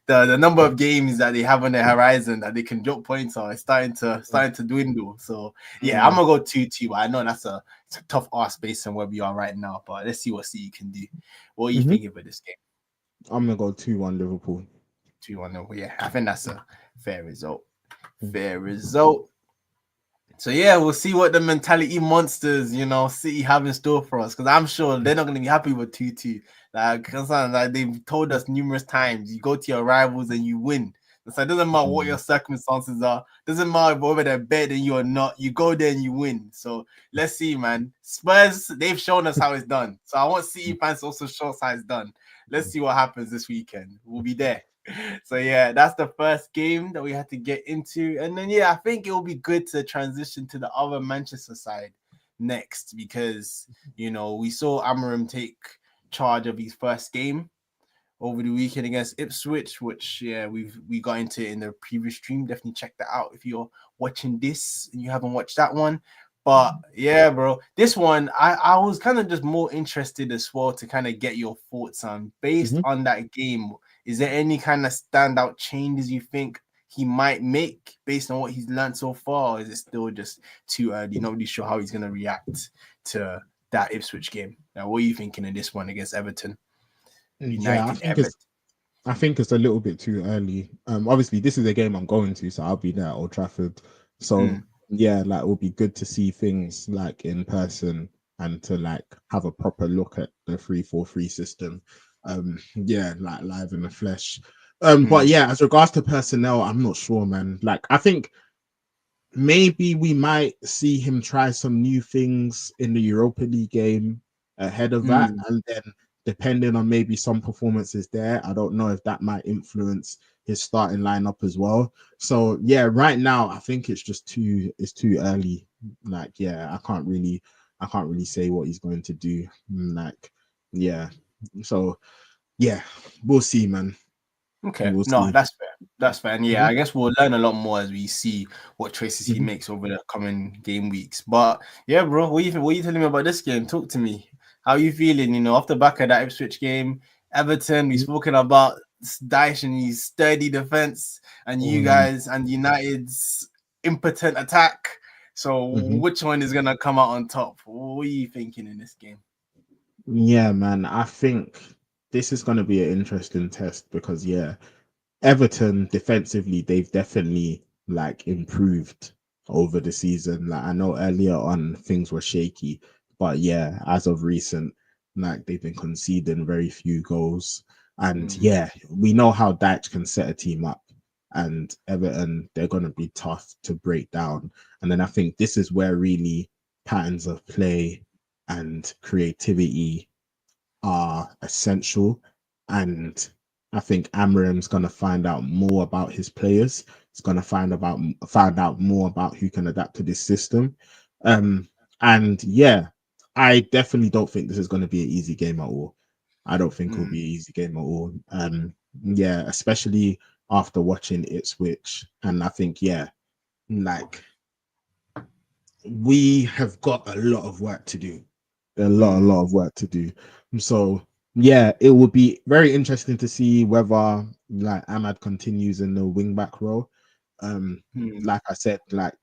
the number of games that they have on the horizon that they can drop points on is starting to dwindle. So yeah, I'm mm, gonna go 2-2. But I know it's a tough ask based on where we are right now. But let's see what City can do. What are you mhm. thinking about this game? I'm gonna go 2-1 Liverpool. 2-1. Yeah, I think that's a fair result. Mm, Fair result. So yeah, we'll see what the mentality monsters, City have in store for us. Because I'm sure they're not going to be happy with 2-2. Like they've told us numerous times, you go to your rivals and you win. So it doesn't matter what your mm, circumstances are. Doesn't matter whether they're better than you or not. You go there and you win. So let's see, man. Spurs, they've shown us how it's done. So I want City fans to also show us how it's done. Let's see what happens this weekend. We'll be there. So yeah, that's the first game that we had to get into, and then yeah, I think it will be good to transition to the other Manchester side next because we saw Amarim take charge of his first game over the weekend against Ipswich, which yeah, we got into in the previous stream. Definitely check that out if you're watching this and you haven't watched that one. But yeah, bro, this one I was kind of just more interested as well to kind of get your thoughts on based mhm. on that game. Is there any kind of standout changes you think he might make based on what he's learned so far? Or is it still just too early? Not really sure how he's gonna react to that Ipswich game. Now, what are you thinking of this one against Everton? Yeah, I United think Everton. it's I think it's a little bit too early. Obviously this is a game I'm going to, so I'll be there at Old Trafford. So Mm, yeah, like it will be good to see things like in person and to like have a proper look at the 3-4-3 system. Yeah, like live in the flesh. But mm, yeah, as regards to personnel, I'm not sure, man. Like I think maybe we might see him try some new things in the Europa League game ahead of that, mm. and then depending on maybe some performances there, I don't know if that might influence his starting lineup as well. So yeah, right now I think it's too early. Like yeah, I can't really say what he's going to do. Like yeah, so yeah, we'll see, man. Okay, We'll no, see. that's fair. That's fair. And yeah, Mhm, I guess we'll learn a lot more as we see what choices he mhm, makes over the coming game weeks. But yeah, bro, what you telling me about this game? Talk to me. How you feeling? Off the back of that Ipswich game, Everton. We've mhm, spoken about Dyche and his sturdy defense, and you mhm, guys and United's impotent attack. So mhm. which one is gonna come out on top? What are you thinking in this game? Yeah, man. I think this is going to be an interesting test because, yeah, Everton defensively, they've definitely like improved over the season. Like, I know earlier on things were shaky, but yeah, as of recent, like they've been conceding very few goals. And Mm, yeah, we know how Dyche can set a team up. And Everton, they're going to be tough to break down. And then I think this is where really patterns of play and creativity are essential. And I think Amarim's going to find out more about his players. He's going to find out more about who can adapt to this system. Um, and yeah, I definitely don't think this is going to be an easy game at all. I don't think it'll mm, be an easy game at all. Yeah, especially after watching Ipswich, and I think yeah, like we have got a lot of work to do. A mm, lot of work to do. So yeah, it would be very interesting to see whether like Ahmad continues in the wing back role. mm, Like I said, like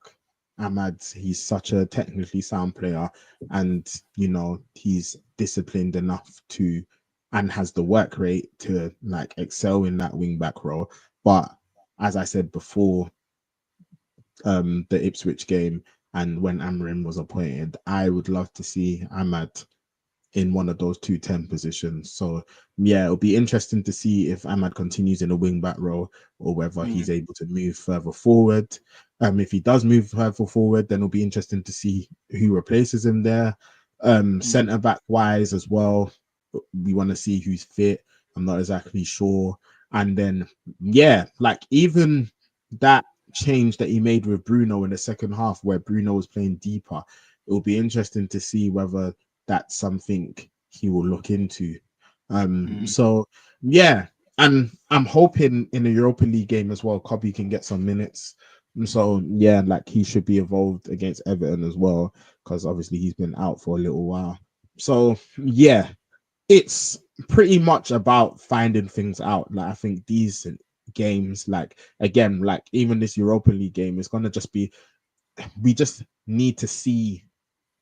Ahmad, he's such a technically sound player, and he's disciplined enough to and has the work rate to like excel in that wing back role. But as I said before, the Ipswich game and when Amarim was appointed, I would love to see Ahmad in one of those 210 positions. So yeah, it'll be interesting to see if Ahmad continues in a wing back role or whether Mm, he's able to move further forward. If he does move further forward, then it'll be interesting to see who replaces him there. mm, Centre back wise as well, we want to see who's fit. I'm not exactly sure. And then yeah, like even that change that he made with Bruno in the second half, where Bruno was playing deeper, it will be interesting to see whether that's something he will look into. mm. So yeah, and I'm hoping in the Europa League game as well, Kobe can get some minutes. So yeah, like he should be involved against Everton as well, because obviously he's been out for a little while. So yeah, it's pretty much about finding things out. Like I think these games, like again, like even this Europa League game, is gonna just be we just need to see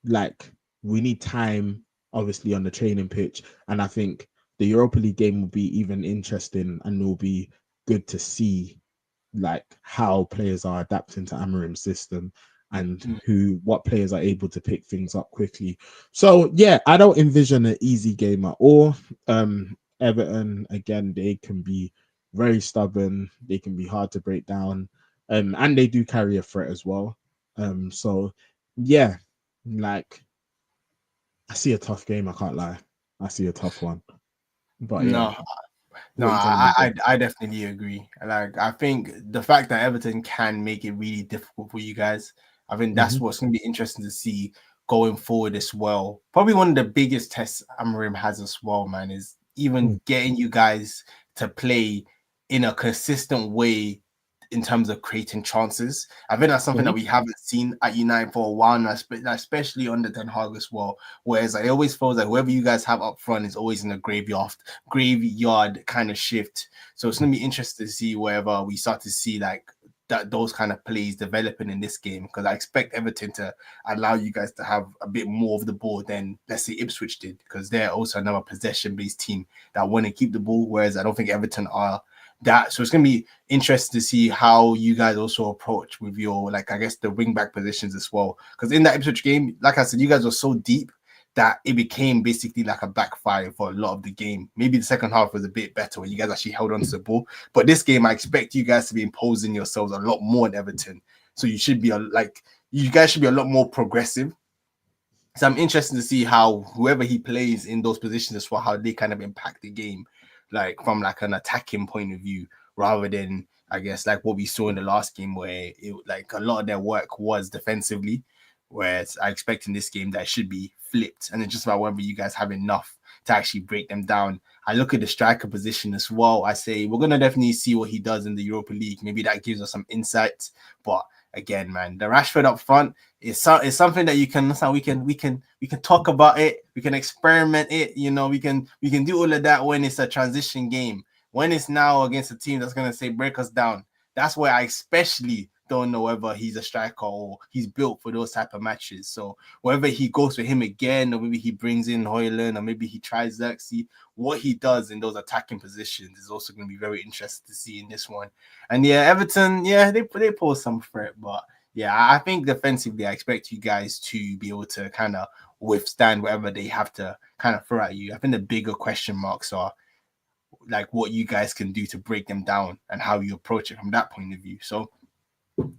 like we need time obviously on the training pitch, and I think the Europa League game will be even interesting and will be good to see like how players are adapting to Amarim's system and Mm. what players are able to pick things up quickly. So yeah, I don't envision an easy game at all. Everton again, they can be very stubborn, they can be hard to break down, and they do carry a threat as well. So yeah, like I see a tough game, I can't lie. I see a tough one. But yeah, No, no, what are you telling me, bro? I definitely agree. Like, I think the fact that Everton can make it really difficult for you guys, I think Mm-hmm. that's what's going to be interesting to see going forward as well. Probably one of the biggest tests Amarim has as well, man, is even getting you guys to play in a consistent way in terms of creating chances. I think that's something Mm-hmm. that we haven't seen at United for a while now, especially under Ten Hag as well. Whereas I always feel like whoever you guys have up front is always in a graveyard kind of shift. So it's gonna be interesting to see wherever we start to see like that those kind of plays developing in this game, because I expect Everton to allow you guys to have a bit more of the ball than let's say Ipswich did, because they're also another possession-based team that want to keep the ball, whereas I don't think Everton are that. So it's gonna be interesting to see how you guys also approach with your like I guess the wing back positions as well. Because in that Ipswich game, like I said, you guys were so deep that it became basically like a backfire for a lot of the game. Maybe the second half was a bit better when you guys actually held on to the ball. But this game, I expect you guys to be imposing yourselves a lot more than Everton. So you should be like you guys should be a lot more progressive. So I'm interested to see how whoever he plays in those positions as well, how they kind of impact the game, like from like an attacking point of view, rather than I guess like what we saw in the last game where it like a lot of their work was defensively. Whereas I expect in this game that it should be flipped, and it's just about whether you guys have enough to actually break them down. I look at the striker position as well. I say we're gonna definitely see what he does in the Europa League. Maybe that gives us some insights. But again, man, the Rashford up front it's something that you can we can talk about it, we can experiment it, we can do all of that when it's a transition game. When it's now against a team that's going to say break us down, that's where I especially don't know whether he's a striker or he's built for those type of matches. So whether he goes with him again, or maybe he brings in Hoyland, or maybe he tries Xerxes, what he does in those attacking positions is also going to be very interesting to see in this one. And yeah, Everton, yeah, they pose some threat, but yeah, I think defensively, I expect you guys to be able to kind of withstand whatever they have to kind of throw at you. I think the bigger question marks are like what you guys can do to break them down and how you approach it from that point of view. So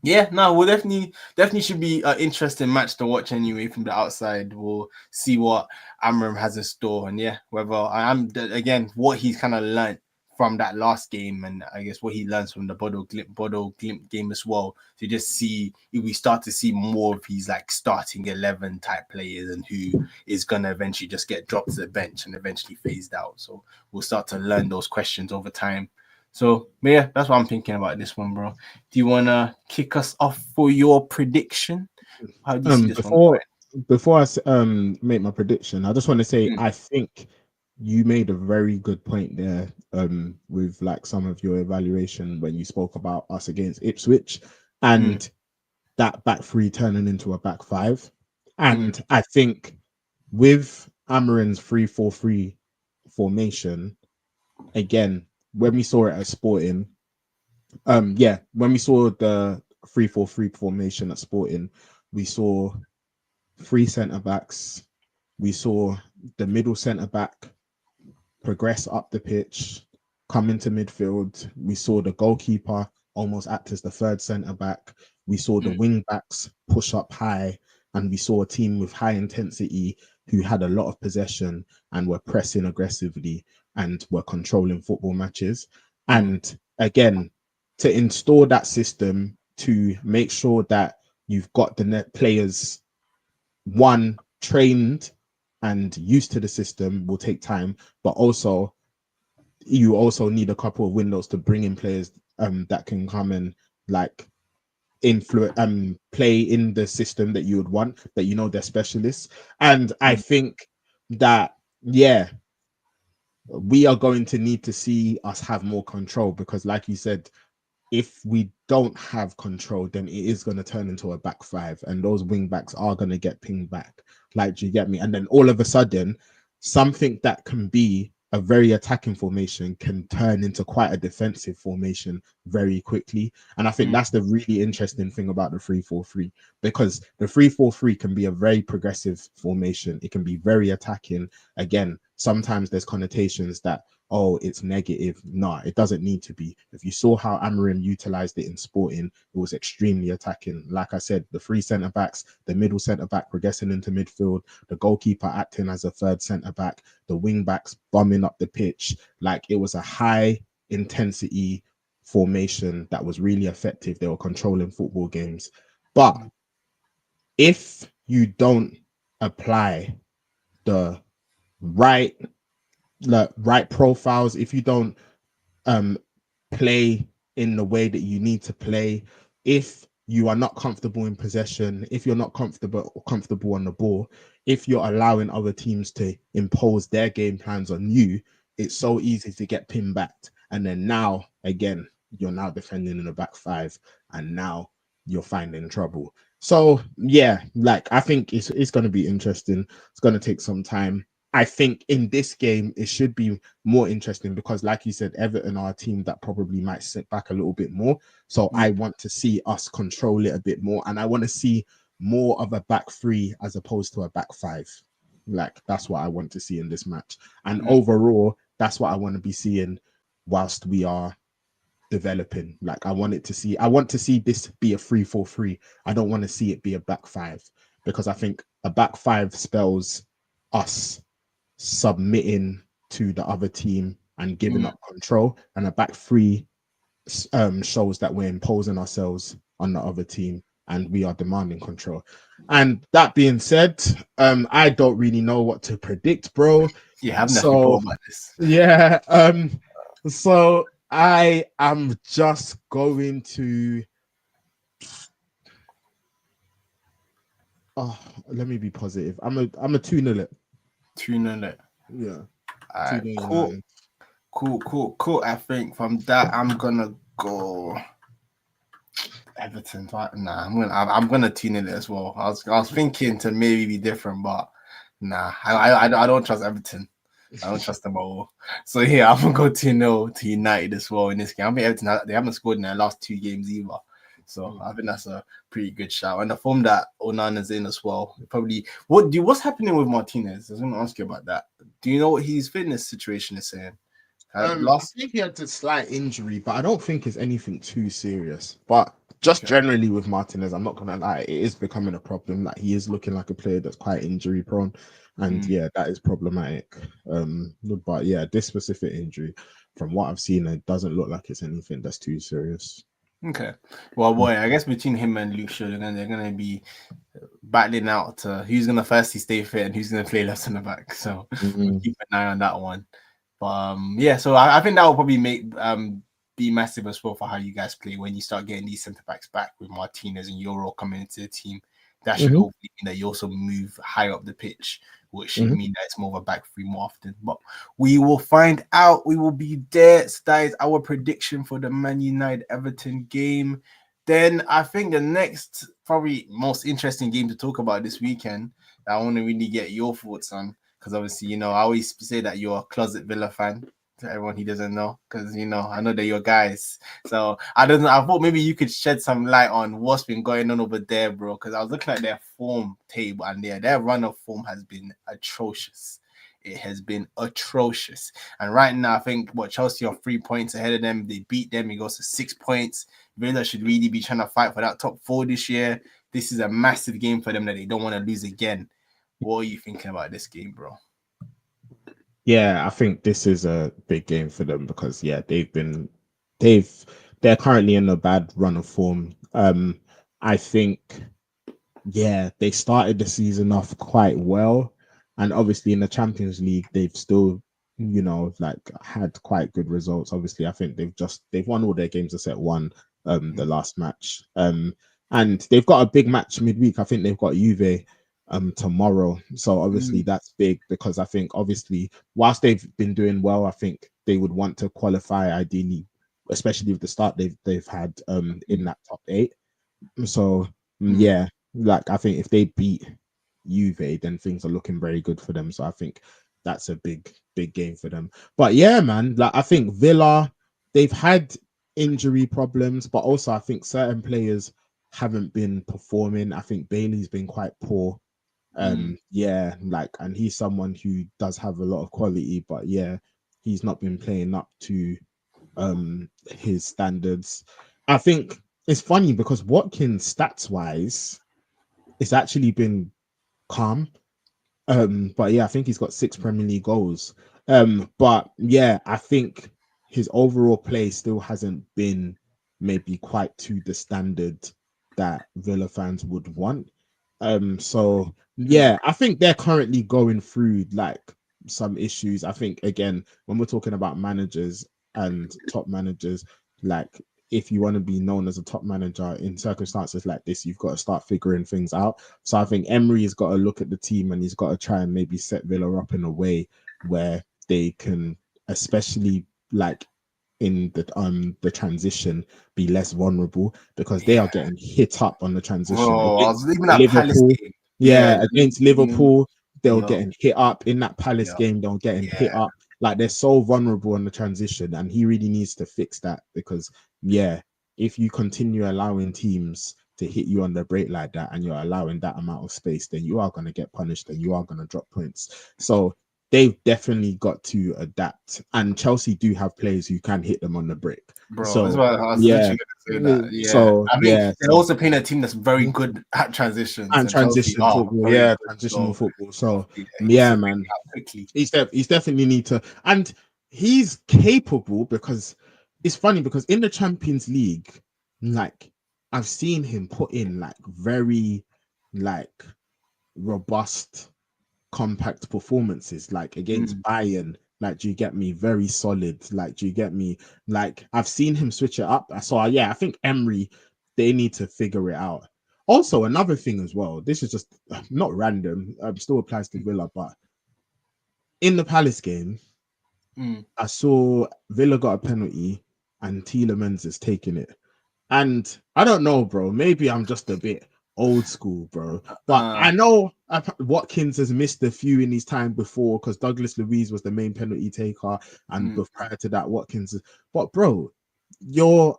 yeah, no, we'll definitely should be an interesting match to watch anyway. From the outside, we'll see what Amram has in store, and yeah, whether I'm again what he's kind of learned from that last game, and I guess what he learns from the Bodo Glimp game as well, to just see if we start to see more of his like starting 11 type players and who is gonna eventually just get dropped to the bench and eventually phased out. So we'll start to learn those questions over time. So yeah, that's what I'm thinking about this one, bro. Do you wanna kick us off for your prediction? How do you see this one Before I make my prediction, I just want to say going? I think you made a very good point there with like some of your evaluation when you spoke about us against Ipswich Mm, and that back three turning into a back five. mm, And I think with Amarin's 3-4-3 formation, again, when we saw it at Sporting, when we saw the 3-4-3 formation at Sporting, we saw three centre backs. We saw the middle centre back progress up the pitch, come into midfield. We saw the goalkeeper almost act as the third centre back. We saw the wing backs push up high, and we saw a team with high intensity who had a lot of possession and were pressing aggressively and were controlling football matches. And again, to install that system, to make sure that you've got the net players one trained and used to the system will take time, but also you also need a couple of windows to bring in players that can come and like influence play in the system that you would want, that you know they're specialists. And I think that we are going to need to see us have more control, because like you said, if we don't have control, then it is going to turn into a back five, and those wing backs are going to get pinged back. Like, do you get me? And then all of a sudden, something that can be a very attacking formation can turn into quite a defensive formation very quickly. And I think that's the really interesting thing about the 3-4-3, because the 3-4-3 can be a very progressive formation. It can be very attacking. Again, sometimes there's connotations that, oh, it's negative. No, it doesn't need to be. If you saw how Amorim utilized it in Sporting, it was extremely attacking. Like I said, the three centre backs, the middle centre back progressing into midfield, the goalkeeper acting as a third centre back, the wing backs bombing up the pitch. Like, it was a high intensity formation that was really effective. They were controlling football games. But if you don't apply the right profiles, if you don't play in the way that you need to play, if you are not comfortable in possession, if you're not comfortable on the ball, if you're allowing other teams to impose their game plans on you, it's so easy to get pinned back. And then now again, you're now defending in the back five, and now you're finding trouble. So yeah, like, I think it's going to be interesting. It's going to take some time. I think in this game it should be more interesting because, like you said, Everton are a team that probably might sit back a little bit more. So I want to see us control it a bit more, and I want to see more of a back three as opposed to a back five. Like, that's what I want to see in this match. And overall, that's what I want to be seeing whilst we are developing. Like, I want to see this be a 3-4-3. I don't want to see it be a back five, because I think a back five spells us submitting to the other team and giving up control, and a back three shows that we're imposing ourselves on the other team and we are demanding control. And that being said, I don't really know what to predict, bro. Yeah, I've never thought about this. Yeah, so I am just going to let me be positive. I'm a 2-0 it. 2-0 it. Yeah. All right, cool. I think from that I'm gonna go Everton. Nah, I'm gonna 2-0 it as well. I was thinking to maybe be different, but nah, I don't trust Everton. I don't trust them at all. So yeah, I'm gonna go 2-0 to United as well in this game. I mean, Everton, they haven't scored in their last two games either. So I think that's a pretty good shout. And the form that Onana's in as well. Probably what's happening with Martinez? I was gonna ask you about that. Do you know what his fitness situation is saying? I think he had a slight injury, but I don't think it's anything too serious. But just generally with Martinez, I'm not gonna lie, it is becoming a problem. Like, he is looking like a player that's quite injury prone, and yeah, that is problematic. But yeah, this specific injury, from what I've seen, it doesn't look like it's anything that's too serious. Okay. Well, boy, I guess between him and Luke Shaw, they're gonna be battling out to who's gonna firstly stay fit and who's gonna play left in the back. So we'll keep an eye on that one. But yeah, so I think that will probably be massive as well for how you guys play when you start getting these centre backs back with Martinez and Euro coming into the team. That should hopefully mean that you also move higher up the pitch, which should mean that it's more of a back three more often. But we will find out. We will be there. So that is our prediction for the Man United Everton game. Then I think the next, probably most interesting game to talk about this weekend, that I want to really get your thoughts on, because obviously, I always say that you're a closet Villa fan to everyone who doesn't know, because I know they're your guys. So I don't know. I thought maybe you could shed some light on what's been going on over there, bro. Because I was looking at their form table, and their run of form has been atrocious. It has been atrocious. And right now, I think Chelsea are 3 points ahead of them. They beat them. It goes to 6 points. Villa should really be trying to fight for that top four this year. This is a massive game for them that they don't want to lose again. What are you thinking about this game, bro? Yeah, I think this is a big game for them because they're currently in a bad run of form. I think they started the season off quite well, and obviously in the Champions League they've still like had quite good results. Obviously, I think they've won all their games except one, the last match, and they've got a big match midweek. I think they've got Juve tomorrow, so obviously that's big because I think obviously whilst they've been doing well, I think they would want to qualify ideally, especially with the start they've had in that top 8. So yeah, like I think if they beat Juve, then things are looking very good for them. So I think that's a big game for them. But yeah, man, like I think Villa, they've had injury problems, but also I think certain players haven't been performing. I think Bailey's been quite poor. Yeah, like, and he's someone who does have a lot of quality, but yeah, he's not been playing up to his standards. I think it's funny because Watkins stats wise, it's actually been calm. But yeah, I think he's got 6 Premier League goals. But yeah, I think his overall play still hasn't been maybe quite to the standard that Villa fans would want. So yeah, I think they're currently going through like some issues. I think again, when we're talking about managers and top managers, like if you want to be known as a top manager in circumstances like this, you've got to start figuring things out. So I think Emery has got to look at the team and he's got to try and maybe set Villa up in a way where they can, especially like in the transition, be less vulnerable because they are getting hit up on the transition Bro, I against was even at Palace Liverpool. game. Yeah, Yeah. against Liverpool, they were Yo, getting hit up in that Palace yo, game. They were getting hit yeah. up. Like they're so vulnerable on the transition, and he really needs to fix that because yeah, if you continue allowing teams to hit you on the break like that, and you're allowing that amount of space, then you are going to get punished and you are going to drop points. So they've definitely got to adapt. And Chelsea do have players who can hit them on the break. Bro, that's So what I was yeah, literally gonna say that. Yeah. so I think yeah, they're so also playing a team that's very good at transitions, and and Chelsea transition are football, very yeah, good. transitional So football. So hopefully he needs yeah, to figure man, it out quickly. he's definitely need to, and he's capable because it's funny because in the Champions League, like I've seen him put in like very like robust compact performances, like against Bayern. Like, do you get me? Very solid. Like, do you get me? Like, I've seen him switch it up. So yeah, I think Emery, they need to figure it out. Also, another thing as well. This is just not random. Still applies to Villa, but in the Palace game, I saw Villa got a penalty and Tielemans is taking it. And I don't know, bro. Maybe I'm just a bit old school, bro. But I know Watkins has missed a few in his time before because Douglas Luiz was the main penalty taker, and prior to that, Watkins. But bro, your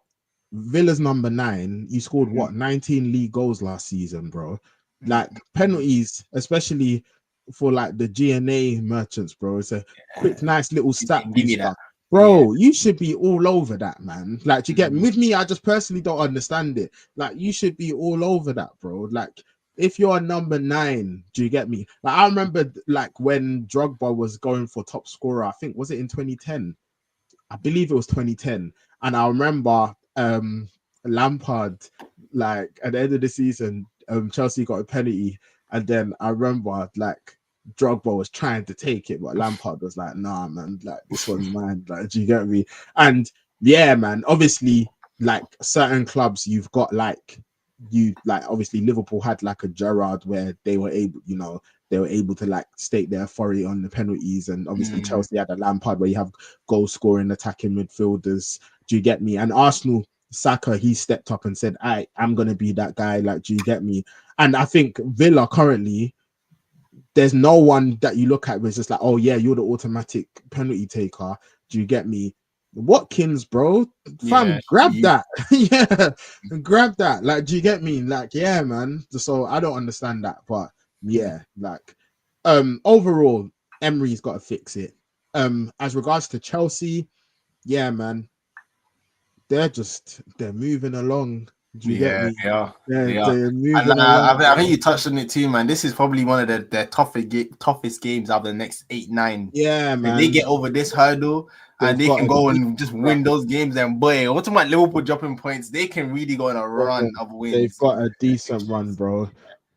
Villa's number 9. You scored what 19 league goals last season, bro. Like penalties, especially for like the GNA merchants, bro. It's a quick, nice little stat Give me booster. that. Yeah. Bro, you should be all over that, man. Like, you get with me, I just personally don't understand it. Like, you should be all over that, bro. Like, if you're number 9, do you get me? Like, I remember like when Drogba was going for top scorer, I think was it in 2010? I believe it was 2010. And I remember Lampard, like at the end of the season, Chelsea got a penalty, and then I remember like Drogba was trying to take it, but Lampard was like, "Nah, man, like this one's mine." Like, do you get me? And yeah, man, obviously, like certain clubs, you've got like obviously Liverpool had like a Gerrard where they were able, they were able to like state their authority on the penalties, and obviously Chelsea had a Lampard where you have goal scoring, attacking midfielders. Do you get me? And Arsenal, Saka, he stepped up and said, I'm going to be that guy. Like, do you get me? And I think Villa currently, there's no one that you look at where it's just like, oh yeah, you're the automatic penalty taker. Do you get me? Watkins, bro, Yeah, fam, grab that. Yeah, grab that. Like, do you get me? Like, yeah, man. So I don't understand that, but yeah, like, overall, Emery's got to fix it. As regards to Chelsea, yeah, man, they're moving along. Do you get yeah, me? they are. They are. They're And moving along, I bro. think you touched on it too, man. This is probably one of their toughest games out of the next 8, 9. Yeah, If they man. get over this hurdle and They've they got can a go deep and just run. win those games, then boy, what's about Liverpool dropping points? They can really go on a Bro, run of they've wins got over a the next decent run, fixtures.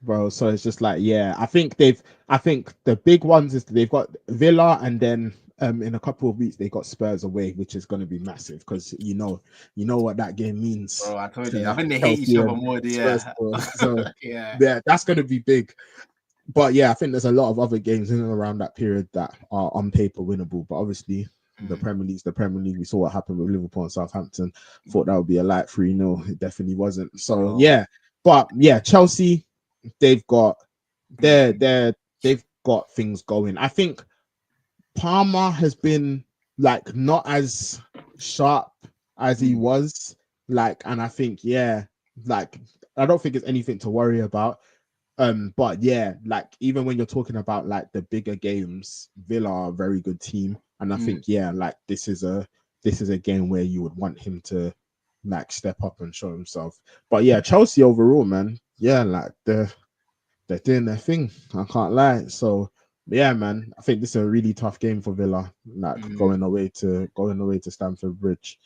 bro. So it's just like, yeah, I think the big ones is they've got Villa, and then in a couple of weeks they got Spurs away, which is going to be massive because you know what that game means Bro, I told you. I to think they hate each Chelsea other and more. Spurs, Yeah, bro. So yeah. yeah, that's going to be big. But yeah, I think there's a lot of other games in and around that period that are on paper winnable. But obviously, the Mm, Premier League's the Premier League. We saw what happened with Liverpool and Southampton. Thought that would be a light 3-0. It definitely wasn't. So bro. yeah, but yeah, Chelsea, they've got Mm, they've got things going. I think Palmer has been like not as sharp as he mm, was. Like, and I think, yeah, like I don't think it's anything to worry about. But yeah, like even when you're talking about like the bigger games, Villa are a very good team, and I mm, think yeah, like this is a game where you would want him to like step up and show himself. But yeah, Chelsea overall, man, yeah, like they're doing their thing. I can't lie. So yeah, man, I think this is a really tough game for Villa. Like mm, going away to Stamford Bridge,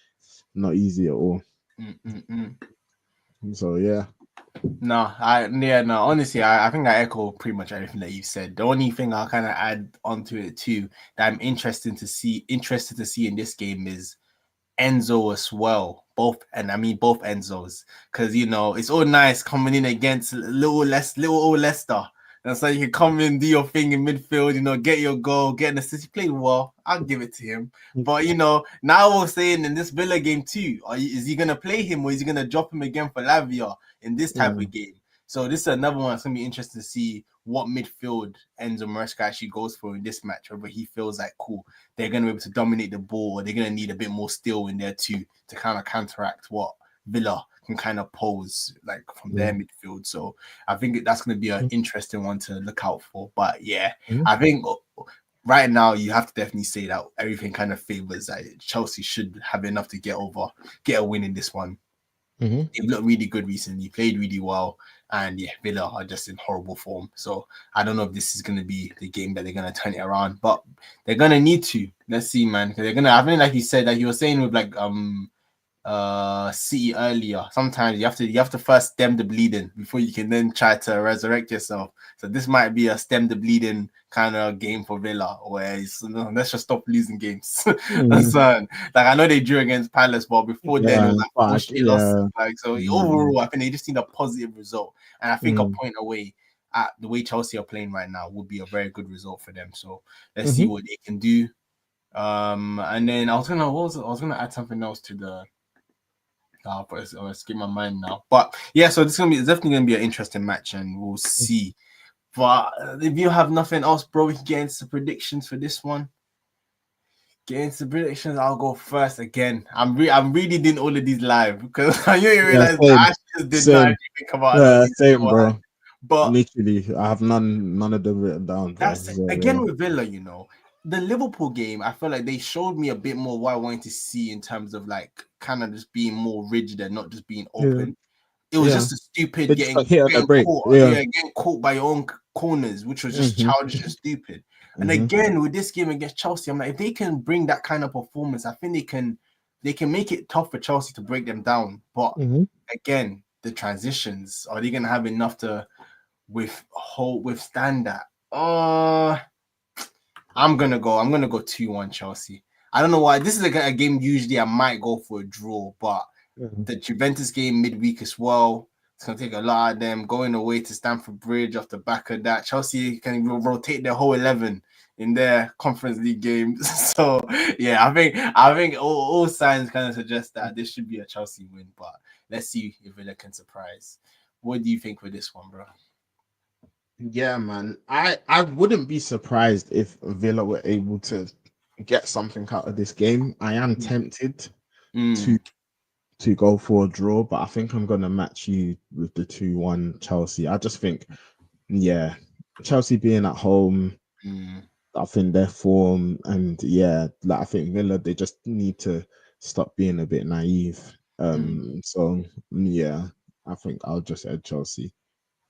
not easy at all. mm. So yeah. No, no. Honestly, I think I echo pretty much everything that you said. The only thing I'll kind of add onto it too that I'm interested to see in this game is Enzo as well. Both, and I mean both Enzos, because it's all nice coming in against little old Leicester. And so you can come in, do your thing in midfield, get your goal, get an assist. He played well. I'll give it to him. But now we're saying in this Villa game too, is he gonna play him or is he gonna drop him again for Lavia in this type Mm, of game? So this is another one that's gonna be interesting to see what midfield Enzo Maresca actually goes for in this match, whether he feels like cool, they're going to be able to dominate the ball, or they're going to need a bit more steel in there too to kind of counteract what Villa can kind of pose like from their mm, midfield. So I think that's going to be an mm, interesting one to look out for. But yeah, mm, I think right now you have to definitely say that everything kind of favors that Chelsea should have enough to get a win in this one. mm, They've looked really good recently, played really well, and yeah, Villa are just in horrible form. So I don't know if this is going to be the game that they're going to turn it around, but they're going to need to. Let's see, man, because they're going to. I think, like you said, like you were saying with like City earlier. Sometimes you have to first stem the bleeding before you can then try to resurrect yourself. So this might be a stem the bleeding kind of game for Villa, where let's just stop losing games. mm. So, like I know they drew against Palace, but before then it Yeah, was like four fuck, straight losses. yeah. Like so, Mm, overall, I think they just need a positive result, and I think a mm, point away at the way Chelsea are playing right now would be a very good result for them. So let's see mhm, what they can do. And then I was gonna add something else to the but it's escaped my mind now. But yeah, so it's definitely gonna be an interesting match, and we'll see. But if you have nothing else, bro, we can get into predictions for this one. Get into predictions. I'll go first again. I'm really doing all of these live because I didn't yeah, realize I same, actually just did not same. actually think about a lot of Yeah, these same, beforehand. bro. But Literally, I have none of them written down, bro. that's So again with Villa, the Liverpool game. I feel like they showed me a bit more what I wanted to see in terms of like kind of just being more rigid and not just being yeah, open. It was yeah. just a stupid They just got hit on the break. Yeah. getting caught by your own corners, which was just Mhm, childish and stupid. And mhm, again, with this game against Chelsea, I'm like, if they can bring that kind of performance, I think they can make it tough for Chelsea to break them down. But mhm, again, the transitions, are they gonna have enough to withstand that? I'm gonna go 2-1 Chelsea. I don't know why. This is a game usually I might go for a draw, but mhm. the Juventus game midweek as well. It's gonna take a lot of them going away to Stamford Bridge off the back of that. Chelsea can rotate their whole 11 in their Conference League games. So yeah, I think all signs kind of suggest that this should be a Chelsea win. But let's see if Villa can surprise. What do you think with this one, bro? Yeah, man. I wouldn't be surprised if Villa were able to get something out of this game. I am tempted to Mm, go for a draw, but I think I'm gonna match you with the 2-1 Chelsea. I just think, yeah, Chelsea being at home, mm, I think their form, and yeah, like I think Villa, they just need to stop being a bit naive. mm. So yeah, I think I'll just add Chelsea.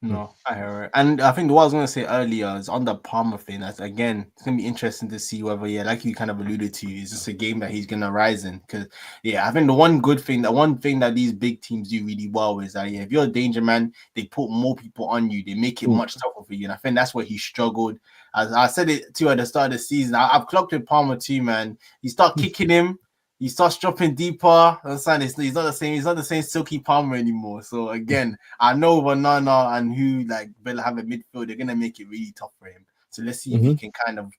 Hmm. No, I hear it. And I think what I was gonna say earlier is on the Palmer thing. That's again, it's gonna be interesting to see whether, yeah, like you kind of alluded to, is this a game that he's gonna rise in? Because yeah, I think the one thing that these big teams do really well is that, yeah, if you're a danger man, they put more people on you, they make it Mm. much tougher for you. And I think that's where he struggled. As I said it too at the start of the season, I've clocked with Palmer too, man. You start kicking him, he starts dropping deeper. Understand? He's not the same. He's not the same silky Palmer anymore. So again, I know Vanana and who like Villa have a midfield, they're gonna make it really tough for him. So let's see if he Mhm. can kind of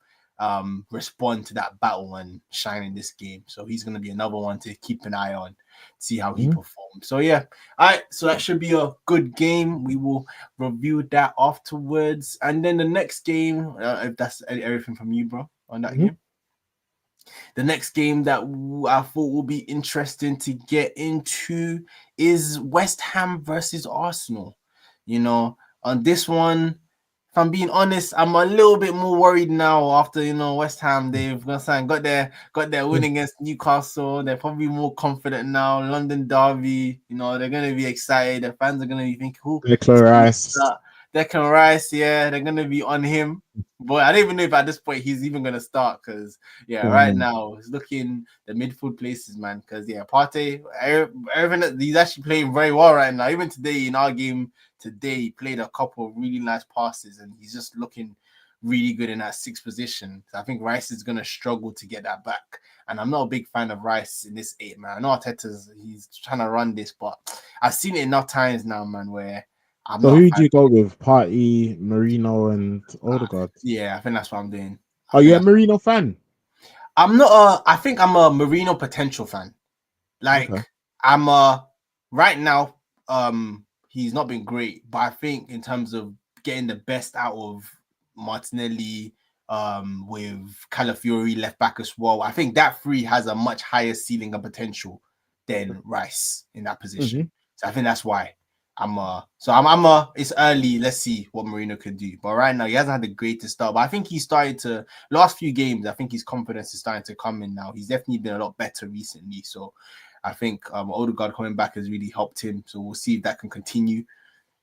respond to that battle and shine in this game. So he's gonna be another one to keep an eye on, see how he Mhm. performs. So yeah, all right. So that should be a good game. We will review that afterwards, and then the next game, if that's everything from you, bro, on that Mhm. game. The next game that I thought will be interesting to get into is West Ham versus Arsenal. You know, on this one, if I'm being honest, I'm a little bit more worried now after West Ham. They've got their win Mhm. against Newcastle. They're probably more confident now. London Derby, they're gonna be excited. The fans are gonna be thinking, "Who is Declan gonna Rice. start?" Declan Rice, yeah, they're gonna be on him. But I don't even know if at this point he's even gonna start because yeah, right Mm. now it's looking the midfield places, man. Because yeah, Partey, everything he's actually playing very well right now. Even today in our game today, he played a couple of really nice passes, and he's just looking really good in that sixth position. So I think Rice is gonna struggle to get that back. And I'm not a big fan of Rice in this eight, man. I know Arteta's he's trying to run this, but I've seen it enough times now, man, where I'm So not a who do fan. you go with? Party, Marino, and Odegaard. Yeah, I think that's what I'm doing. I Are think you a that's Marino fan? I'm not a. I think I'm a Marino potential fan. Okay. Like I'm a right now. He's not been great, but I think in terms of getting the best out of Martinelli, with Calafiori left back as well, I think that three has a much higher ceiling and potential than Rice in that position. Hmm. So I think that's why I'm a. It's early. Let's see what Marino can do. But right now he hasn't had the greatest start. But I think he started to last few games. I think his confidence is starting to come in now. He's definitely been a lot better recently. So I think Odegaard coming back has really helped him. So we'll see if that can continue.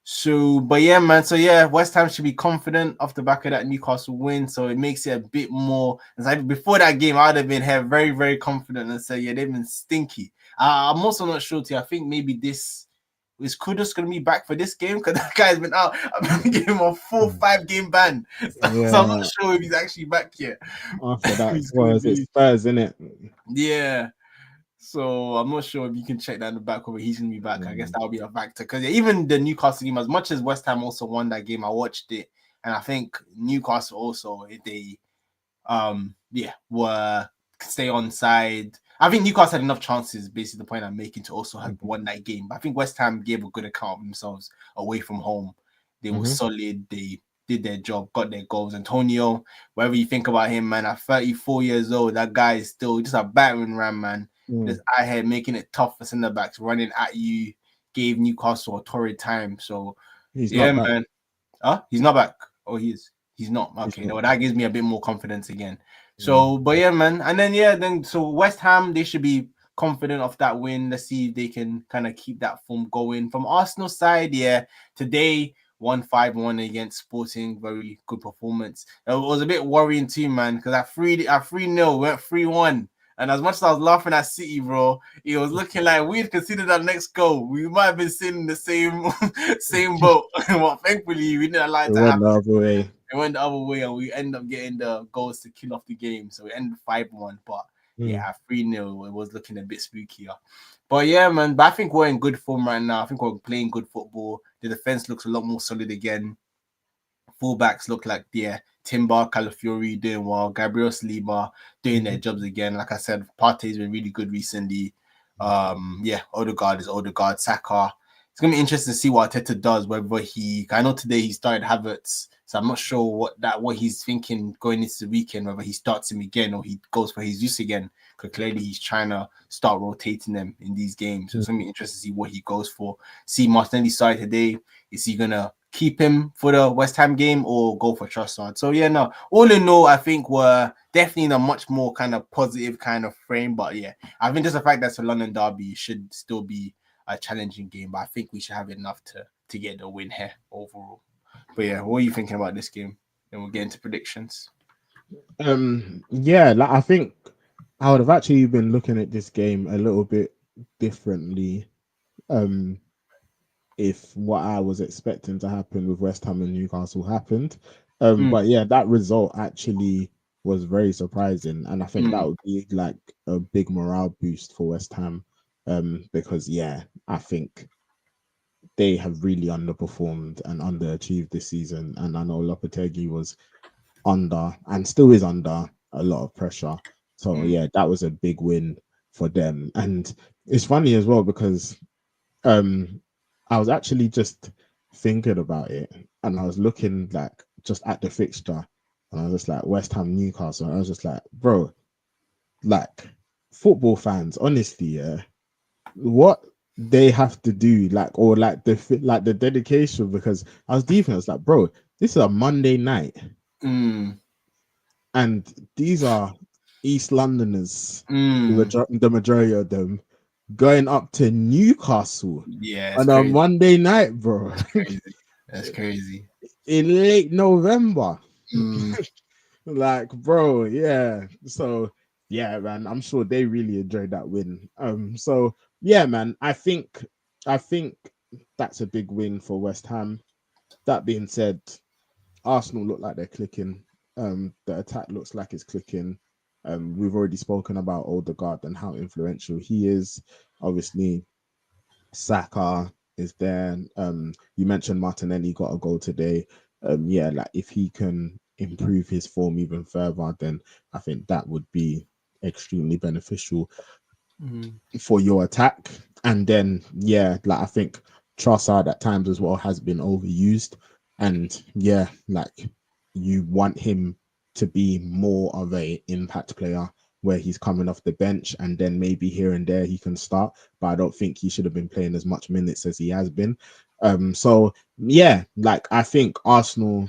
So, but yeah, man. So yeah, West Ham should be confident off the back of that Newcastle win. So it makes it a bit more. It's like before that game, I'd have been here very, very confident and say, yeah, they've been stinky. I'm also not sure. I think maybe this is Kudus going to be back for this game because that guy's been out. I've been giving him a 4-5 game ban, so I'm not Yeah. sure if he's actually back yet. After that, He's well, going to is it be, Spurs, isn't it? yeah. So I'm not sure if you can check that in the back whether he's gonna be back. I guess Mm. that'll be a factor because even the Newcastle game, as much as West Ham also won that game, I watched it, and I think Newcastle also, if they were stay on side. I think Newcastle had enough chances, basically the point I'm making, to also have Mhm. won that game. But I think West Ham gave a good account of themselves away from home. They were Mhm. solid. They did their job, got their goals. Antonio, whatever you think about him, man, at 34 years old, that guy is still just a battering ram, man. Mm. Just out here making it tough for centre backs, running at you, gave Newcastle a torrid time. So, He's yeah, not back. man. He's not back. Oh, he is. He's not. He's Okay, not. well, that gives me a bit more confidence again. Mm. So, but yeah, man. And then so West Ham, they should be confident of that win. Let's see if they can kind of keep that form going. From Arsenal side, yeah, today 1-5-1 against Sporting, very good performance. It was a bit worrying too, man, because at 3-0 went 3-1. And as much as I was laughing at City, bro, it was looking like we'd considered our next goal. We might have been sitting in the same same boat. Well, thankfully, we didn't allow it It to went the happen. other way. It went the other way, and we end up getting the goals to kill off the game. So we ended 5-1. But Mm. yeah, 3-0, it was looking a bit spookier. But yeah, man, but I think we're in good form right now. I think we're playing good football. The defense looks a lot more solid again. Fullbacks look like, yeah, Timber, Calafiori doing well, Gabriel Saliba doing their Mhm. jobs again. Like I said, Partey's been really good recently. Yeah, Odegaard is Odegaard, Saka. it's gonna be interesting to see what Arteta does. Whether I know today he started Havertz, so I'm not sure what he's thinking going into the weekend. Whether he starts him again or he goes for his use again, because clearly he's trying to start rotating them in these games. So it's gonna be interesting to see what he goes for. See Martinelli side today. Is he gonna keep him for the West Ham game or go for Trossard? So yeah, no. All in all, I think we're definitely in a much more kind of positive kind of frame. But yeah, I think just the fact that it's a London derby should still be a challenging game, but I think we should have enough to get the win here overall. But yeah, what are you thinking about this game? Then we'll get into predictions. Yeah, like I think I would have actually been looking at this game a little bit differently. If what I was expecting to happen with West Ham and Newcastle happened. But yeah, that result actually was very surprising, and I think that would be like a big morale boost for West Ham. Because yeah, I think they have really underperformed and underachieved this season, and I know Lopetegui was under and still is under a lot of pressure. So yeah, that was a big win for them, and it's funny as well because I was actually just thinking about it, and I was looking like just at the fixture, and I was just like West Ham Newcastle, and I was just like, bro, like football fans, honestly, yeah, what they have to do, like, or like the dedication, because I was deep and I was like, bro, this is a Monday night, and these are East Londoners, the majority of them, going up to Newcastle Yeah, it's on a crazy. Monday night, bro. That's crazy. That's crazy. In late November. Like, bro, yeah. So yeah, man, I'm sure they really enjoyed that win. So yeah, man, I think that's a big win for West Ham. That being said, Arsenal look like they're clicking. The attack looks like it's clicking. We've already spoken about Odegaard and how influential he is. Obviously, Saka is there. You mentioned Martinelli got a goal today. Yeah, like if he can improve his form even further, then I think that would be extremely beneficial for your attack. And then yeah, like I think Trossard at times as well has been overused. And yeah, like you want him to be more of a impact player where he's coming off the bench and then maybe here and there he can start. But I don't think he should have been playing as much minutes as he has been. So yeah, like I think Arsenal,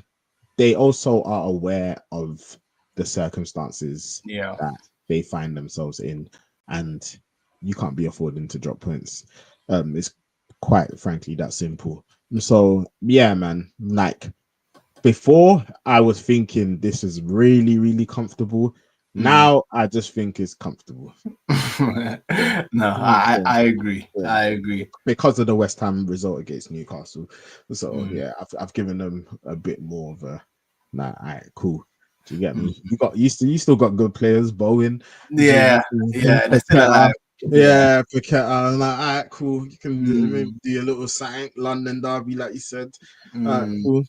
they also are aware of the circumstances Yeah. that they find themselves in, and you can't be affording to drop points. It's quite frankly that simple. So yeah, man, like before I was thinking this is really, really comfortable. Now I just think it's comfortable. No, Yeah, I agree. yeah. I agree. Because of the West Ham result against Newcastle. So Mm, yeah, I've given them a bit more of a nah, all right, cool. Do you get mm. me? You still got good players, Bowen, Yeah, Zinchenko, yeah, they're still Paqueta. alive. Yeah. Yeah, Paqueta. I'm like, all right, cool. You can maybe Mm, do a little something, London derby, like you said. All right, mm. cool.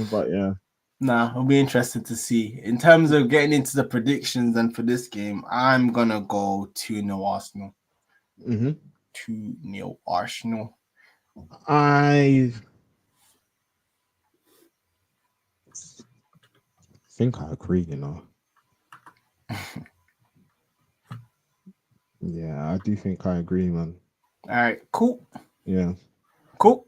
But yeah. Nah, it'll be interesting to see. In terms of getting into the predictions and for this game, I'm gonna go 2-0 Arsenal. Mm-hmm. 2-0 Arsenal. I think I agree, you know. Yeah, I do think I agree, man. All right, cool. Yeah. Cool.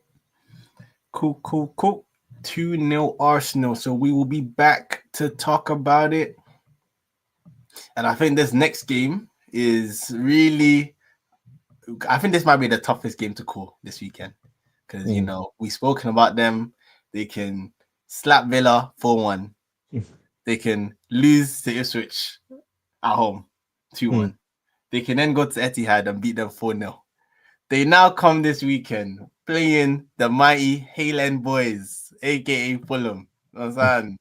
Cool. 2-0 Arsenal. So we will be back to talk about it. And I think this next game is really, I think this might be the toughest game to call this weekend. Because, we've spoken about them. They can slap Villa 4-1. They can lose to Ipswich at home 2-1. They can then go to Etihad and beat them 4-0. They now come this weekend playing the mighty Hayland Boys, aka Fulham. Understand?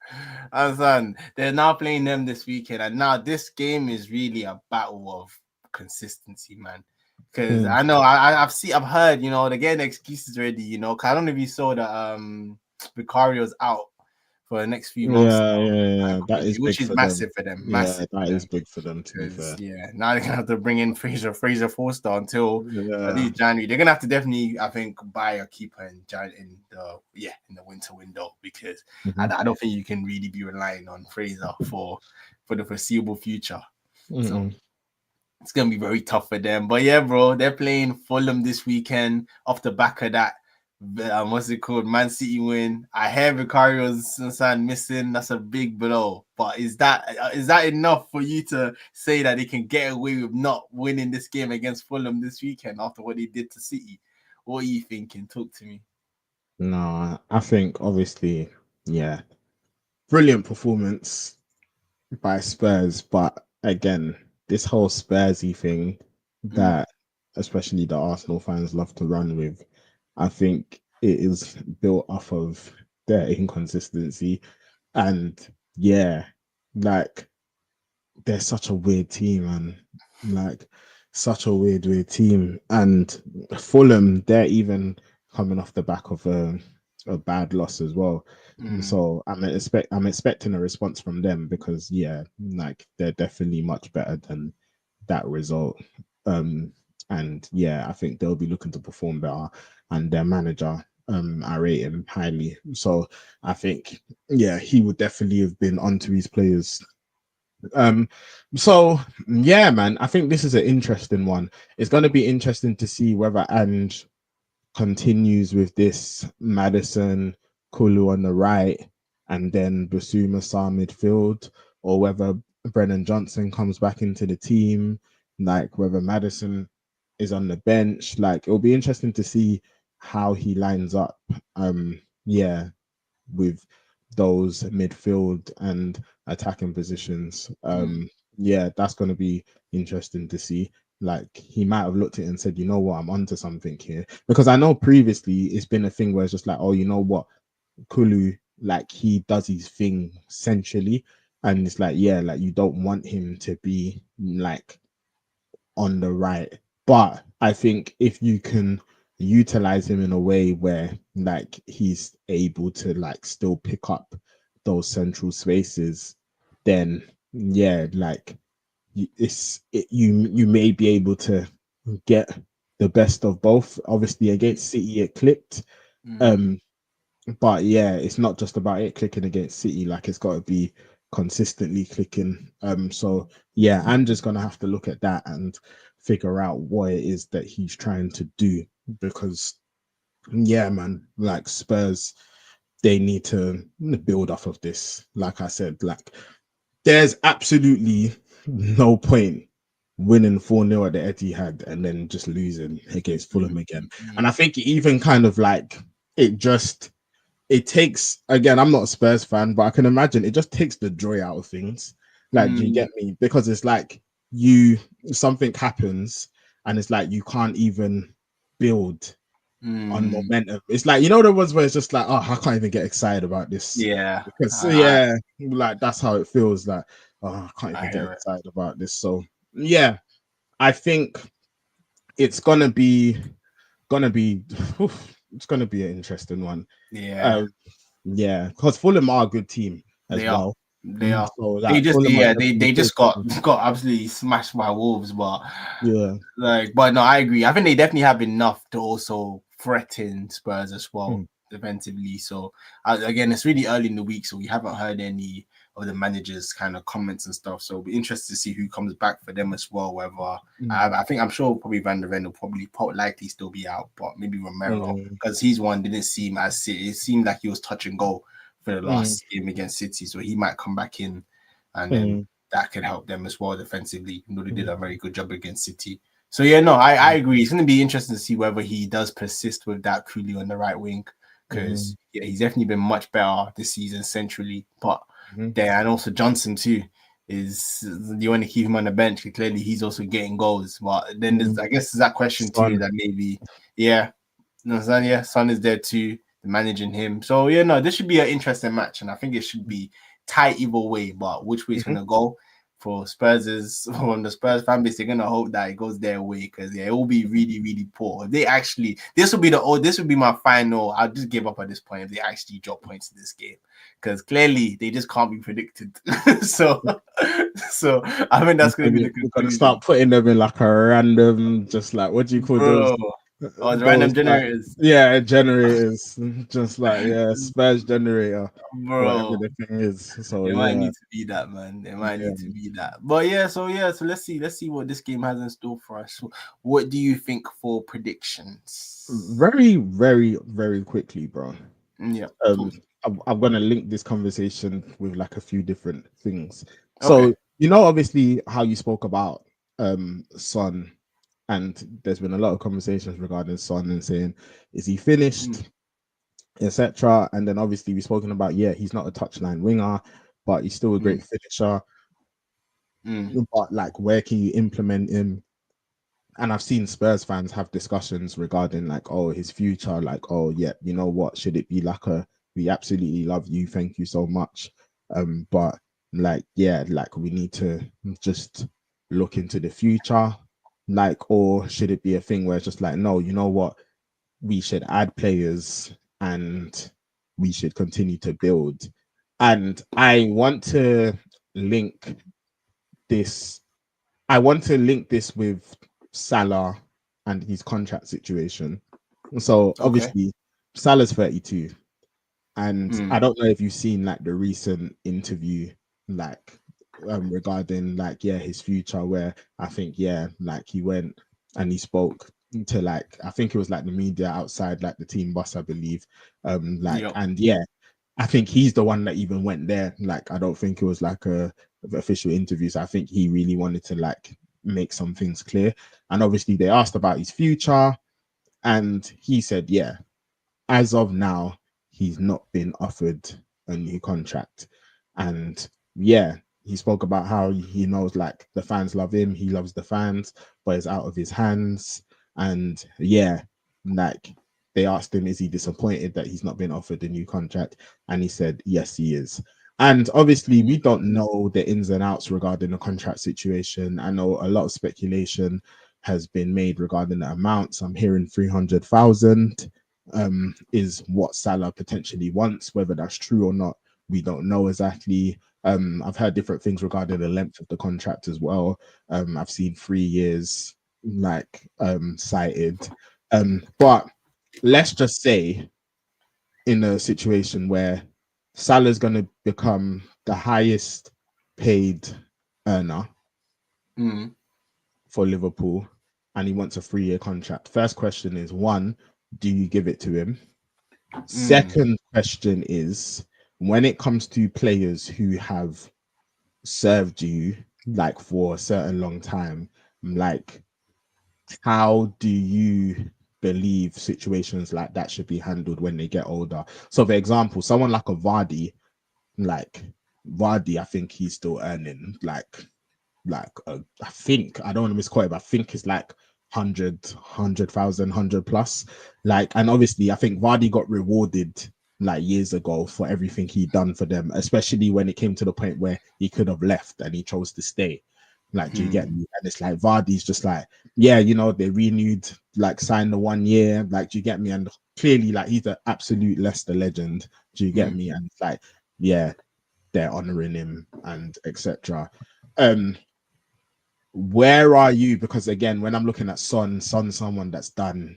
They're now playing them this weekend, and now this game is really a battle of consistency, man. Because I know I've heard, they're getting excuses already. 'Cause I don't know if you saw that Vicario's out for the next few months Yeah, now, yeah, like, yeah. That is which big is for them. massive for them, Yeah, massive for that is them. big for them. To be Because fair. now they're gonna have to bring in Fraser Forster until at Yeah. least January. They're gonna have to definitely, I think, buy a keeper in the winter window because Mm-hmm. I don't think you can really be relying on Fraser for the foreseeable future. So Mm-mm. it's gonna be very tough for them. But yeah, bro, they're playing Fulham this weekend off the back of that. What's it called? Man City win. I hear Vicario's son missing. That's a big blow. But is that enough for you to say that they can get away with not winning this game against Fulham this weekend after what they did to City? What are you thinking? Talk to me. No, I think obviously, yeah, brilliant performance by Spurs, but again, this whole Spursy thing Mm, that especially the Arsenal fans love to run with, I think it is built off of their inconsistency. And yeah, like they're such a weird team, and like such a weird team. And Fulham, they're even coming off the back of a bad loss as well. mm, So I'm expecting a response from them because yeah, like they're definitely much better than that result. Um, and yeah, I think they'll be looking to perform better, and their manager, I rate him highly. So I think yeah, he would definitely have been onto his players. um, so yeah, man, I think this is an interesting one. It's going to be interesting to see whether Ange continues with this Madison, Kulu on the right, and then Basuma Sarr midfield, or whether Brennan Johnson comes back into the team, like whether Madison is on the bench. Like it'll be interesting to see how he lines up. Yeah, with those midfield and attacking positions. mm, Yeah, that's going to be interesting to see. Like he might have looked at it and said, you know what, I'm onto something here. Because I know previously it's been a thing where it's just like, oh, you know what, Kulu, like he does his thing centrally. And it's like, yeah, like you don't want him to be like on the right. But I think if you can utilize him in a way where like he's able to like still pick up those central spaces, then yeah, like you may be able to get the best of both. Obviously against City it clicked. mm, Um but yeah, it's not just about it clicking against City. Like it's got to be consistently clicking. So yeah, I'm just gonna have to look at that and figure out what it is that he's trying to do because yeah, man, like Spurs, they need to build off of this. Like I said, like there's absolutely no point winning 4-0 at the Etihad and then just losing against mm, Fulham again. And I mm, think even kind of like it just it takes again, I'm not a Spurs fan, but I can imagine it just takes the joy out of things. Like, do you mm, get me? Because it's like you something happens and it's like you can't even build on mm. momentum. It's like you know the ones where it's just like, oh, I can't even get excited about this. Yeah, Because I, yeah, like that's how it feels like, oh, I can't I even get hear it. excited about this. So yeah, I think it's gonna be it's gonna be an interesting one. Yeah. Um, yeah, because Fulham are a good team as They are. well. They are. So They like just Fulham are definitely they good just for them. got absolutely smashed by Wolves, but Yeah. but no, I agree. I think they definitely have enough to also threaten Spurs as well Mm, defensively. So again, it's really early in the week, so we haven't heard any of the managers' kind of comments and stuff. So it'll be interested to see who comes back for them as well. Whether mm, I think I'm sure probably Van der Ven will probably likely still be out, but maybe Romero mm, because he's one didn't seem as it seemed like he was touch and go for the mm, last game against City, so he might come back in, and then mm, that could help them as well defensively. You know, they did mm, a very good job against City. So yeah, no, I mm, agree. It's going to be interesting to see whether he does persist with that Cooley on the right wing mm, because yeah, he's definitely been much better this season centrally. But mm, there and also Johnson too is you want to keep him on the bench. Clearly, he's also getting goals. But then mm. I guess there's that question too Son. that maybe yeah, no, Son, yeah, Son is there too, managing him. So yeah, no, this should be an interesting match, and I think it should be tight either way. But which way it's Mhm, gonna go, for Spurs' from the Spurs fan base, they're gonna hope that it goes their way because yeah, it will be really, really poor. If they actually, this would be my final. I'll just give up at this point if they actually drop points in this game because clearly they just can't be predicted. so, so I think that's gonna be the We're gonna conclusion, start putting them in like a random, just like what do you call those? bro. Oh, the Those random like generators, yeah, generators, just like yeah, Spurs generator, whatever bro. the thing is. So It might yeah, need to be that, man. It might yeah. need to be that. But so let's see what this game has in store for us. So what do you think for predictions? Very, very, very quickly, bro. Yeah, Um, talk to me. I'm gonna link this conversation with like a few different things. Okay. So you know, obviously, how you spoke about Son, and there's been a lot of conversations regarding Son and saying, is he Mm, finished, etc. And then obviously we've spoken about yeah, he's not a touchline winger, but he's still a mm, great finisher. mm. But like, where can you implement him? And I've seen Spurs fans have discussions regarding like, oh, his future, like, oh yeah, you know what, should it be like a we absolutely love you, thank you so much. But like, yeah, like we need to just look into the future, like, or should it be a thing where it's just like, no, you know what, we should add players and we should continue to build. And I want to link this I want to link this with Salah and his contract situation. So Okay. obviously Salah's 32, and Mm, I don't know if you've seen like the recent interview, like regarding like yeah his future, where I think yeah like he went and he spoke to like I think it was like the media outside like the team bus I believe, like yep. and yeah I think he's the one that even went there. Like I don't think it was like a official interview. So I think he really wanted to like make some things clear. And obviously they asked about his future, and he said, yeah, as of now, he's not been offered a new contract. And yeah, he spoke about how he knows like the fans love him, he loves the fans, but it's out of his hands. And yeah, like they asked him, is he disappointed that he's not been offered a new contract? And he said, yes, he is. And obviously, we don't know the ins and outs regarding the contract situation. I know a lot of speculation has been made regarding the amounts. I'm hearing 300,000 is what Salah potentially wants. Whether that's true or not, we don't know exactly. I've heard different things regarding the length of the contract as well. I've seen 3 years like cited. But let's just say in a situation where Salah's going to become the highest paid earner Mm, for Liverpool and he wants a 3 year contract. First question is one, do you give it to him? mm, Second question is when it comes to players who have served you like for a certain long time, like how do you believe situations like that should be handled when they get older? So, for example, someone like a like Vardy, I think he's still earning I think I don't want to misquote it, but I think it's like 100,000, 100 plus. Like, and obviously, I think Vardy got rewarded like years ago for everything he'd done for them, especially when it came to the point where he could have left and he chose to stay. Like, do you get mm, me? And it's like Vardy's just like, yeah, you know, they renewed, like, signed the 1 year. Like, do you get me? And clearly, like, he's an absolute Leicester legend. Do you get mm, me? And it's like, yeah, they're honoring him and etc. Um, where are you? Because again, when I'm looking at Son, someone that's done,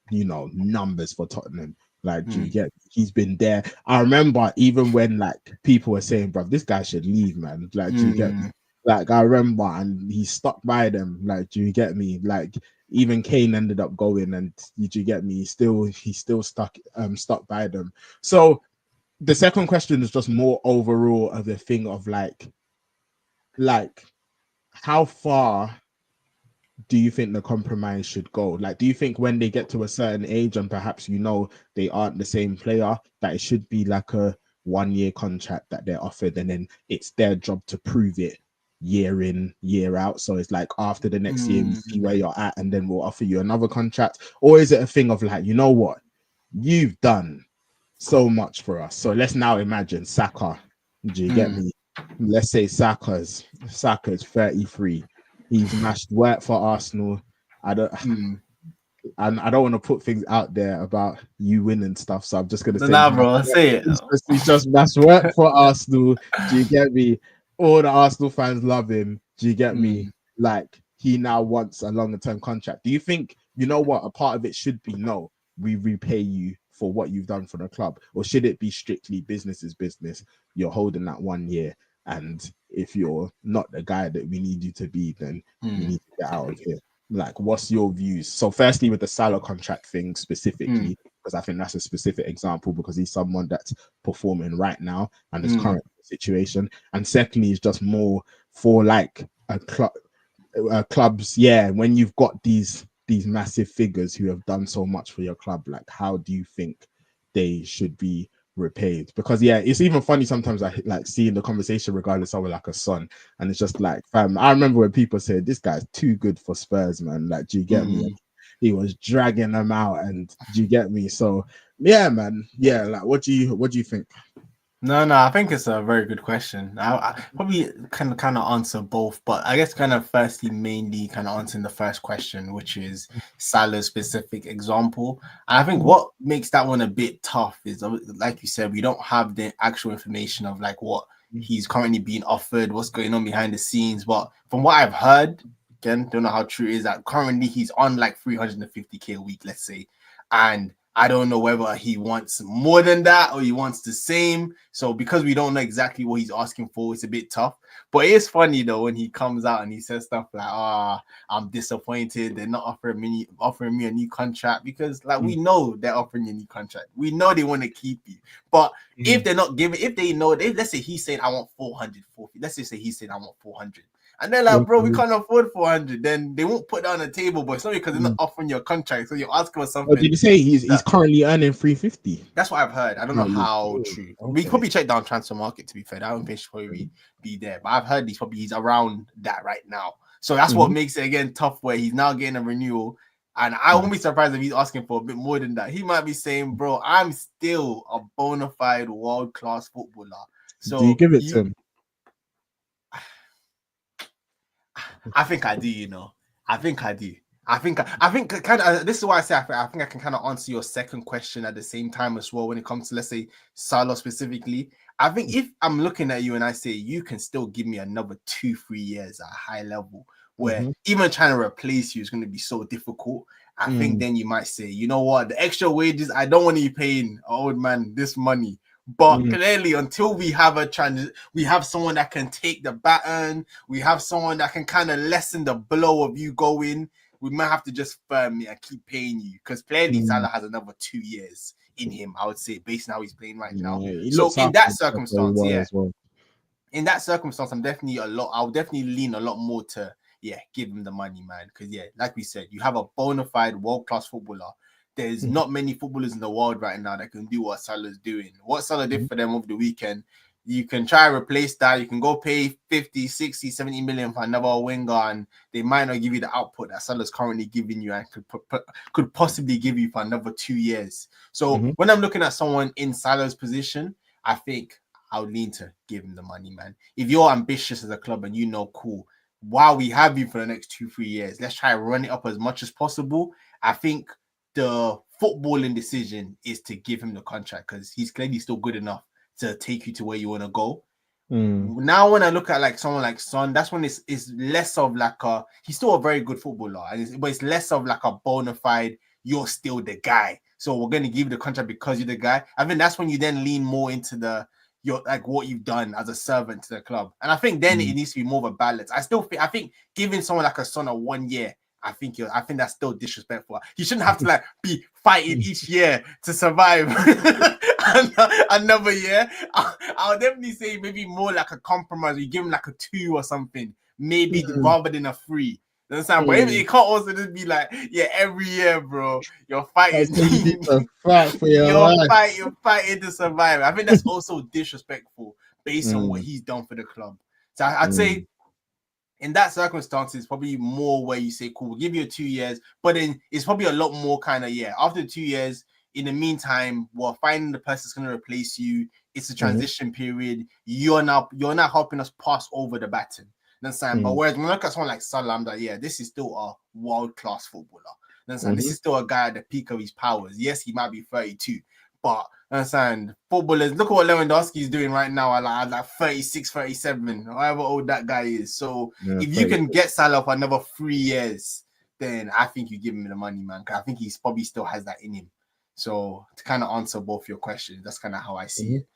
you know, numbers for Tottenham. Like, do you mm, get? He's been there. I remember even when like people were saying, "Bro, this guy should leave, man." Like, do you get me? mm, Like, I remember, and he stuck by them. Like, do you get me? Like, even Kane ended up going, and do you get me? He still stuck by them. So the second question is just more overall of the thing of like how far do you think the compromise should go? Like, do you think when they get to a certain age and perhaps you know they aren't the same player, that it should be like a 1 year contract that they're offered, and then it's their job to prove it year in, year out? So it's like after the next year, we see mm. where you're at, and then we'll offer you another contract. Or is it a thing of like, you know what, you've done so much for us, so let's now imagine Saka. Do you get Mm. me? let's say Saka's 33. He's mashed work for Arsenal. I don't Mm. and I don't want to put things out there about you winning stuff, so I'm just gonna say Nah, bro, say it. he's just mashed work for Arsenal. Do you get me? All the Arsenal fans love him. Do you get me? Mm. Like he now wants a longer term contract. Do you think you know what a part of it should be? No, we repay you for what you've done for the club, or should it be strictly business is business? You're holding that 1 year, and if you're not the guy that we need you to be, then you need to get out of here. Like, what's your views? So, firstly, with the Salah contract thing Mm. specifically, because I think that's a specific example because he's someone that's performing right now and his Mm. current situation. And secondly, is just more for like a club, clubs. Yeah, when you've got these massive figures who have done so much for your club, like how do you think they should be repaid? Because yeah, it's even funny sometimes I like seeing the conversation regardless of like a son, and it's just like fam, I remember when people said this guy's too good for Spurs, man. Like, do you get me? Mm. He was dragging them out, and do you get me? So yeah, man. Yeah, like what do you think? No, I think it's a very good question. I probably kind of answer both, but I guess kind of firstly, mainly kind of answering the first question, which is Salah's specific example. And I think what makes that one a bit tough is, like you said, we don't have the actual information of like what he's currently being offered, what's going on behind the scenes. But from what I've heard, again, don't know how true it is, that currently he's on like 350K a week, let's say, and I don't know whether he wants more than that or he wants the same. So because we don't know exactly what he's asking for, it's a bit tough. But it is funny though when he comes out and he says stuff like, I'm disappointed. They're not offering me a new contract because like we know they're offering you a new contract. We know they want to keep you. But if they're not giving, if they know, let's say he's saying I want 400, 450. Let's just say he's saying I want 400. And they're like, bro, we can't afford 400. Then they won't put that on the table, but it's not because they're not offering your contract. So you're asking for Or did something. you say he's currently earning 350? That's what I've heard. I don't know how true. We could Okay. probably check down transfer market to be fair. I don't think should probably be there. But I've heard he's around that right now. So that's what makes it again tough where he's now getting a renewal. And I won't be surprised if he's asking for a bit more than that. He might be saying, bro, I'm still a bona fide world-class footballer. So do you give it to him? I think I do, you know. I think I do. I think kind of this is why I say I think I can kind of answer your second question at the same time as well when it comes to, let's say, Salah specifically. I think if I'm looking at you and I say you can still give me another 2-3 years at a high level where even trying to replace you is going to be so difficult, I think then you might say, you know what, the extra wages, I don't want to be paying an old man this money. But clearly, until we have we have someone that can take the baton, we have someone that can kind of lessen the blow of you going, we might have to just firm it and keep paying you because clearly Salah has another 2 years in him, I would say, based on how he's playing right now. He So looks in after that himself very circumstance, well yeah, as well. in that circumstance, I'll definitely lean a lot more to give him the money, man. Because like we said, you have a bona fide world-class footballer. There's not many footballers in the world right now that can do what Salah's doing. What Salah did for them over the weekend, you can try and replace that. You can go pay 50, 60, 70 million for another winger, and they might not give you the output that Salah's currently giving you and could possibly give you for another 2 years. So when I'm looking at someone in Salah's position, I think I would lean to give him the money, man. If you're ambitious as a club and you know, cool, while we have you for the next 2-3 years, let's try and run it up as much as possible. I think the footballing decision is to give him the contract because he's clearly still good enough to take you to where you want to go. Now, when I look at like someone like Son, that's when it's less of like he's still a very good footballer, but it's less of like a bona fide, you're still the guy. So we're gonna give you the contract because you're the guy. I think that's when you then lean more into your like what you've done as a servant to the club. And I think then it needs to be more of a balance. I think giving someone like a Son a 1 year, I think that's still disrespectful. You shouldn't have to like be fighting each year to survive another year. I'll definitely say maybe more like a compromise. You give him like a 2 or something, maybe rather than a 3. You understand? But it can't also just be like, every year, bro, you're fighting. You need to fight for your life. You're fighting to survive. I think that's also disrespectful based on what he's done for the club. So I'd say in that circumstance, it's probably more where you say, cool, we'll give you 2 years, but then it's probably a lot more kind of, after 2 years, in the meantime, we're finding the person that's going to replace you. it's a transition period. You're not helping us pass over the baton. Understand? But whereas when I look at someone like Salah, I'm like, yeah, this is still a world-class footballer. Understand? This is still a guy at the peak of his powers. Yes, he might be 32, but understand, footballers, look at what Lewandowski is doing right now at like 36, 37, however old that guy is. So if you can get Salah for another 3 years, then I think you give him the money, man. Because I think he's probably still has that in him. So to kind of answer both your questions, that's kind of how I see it.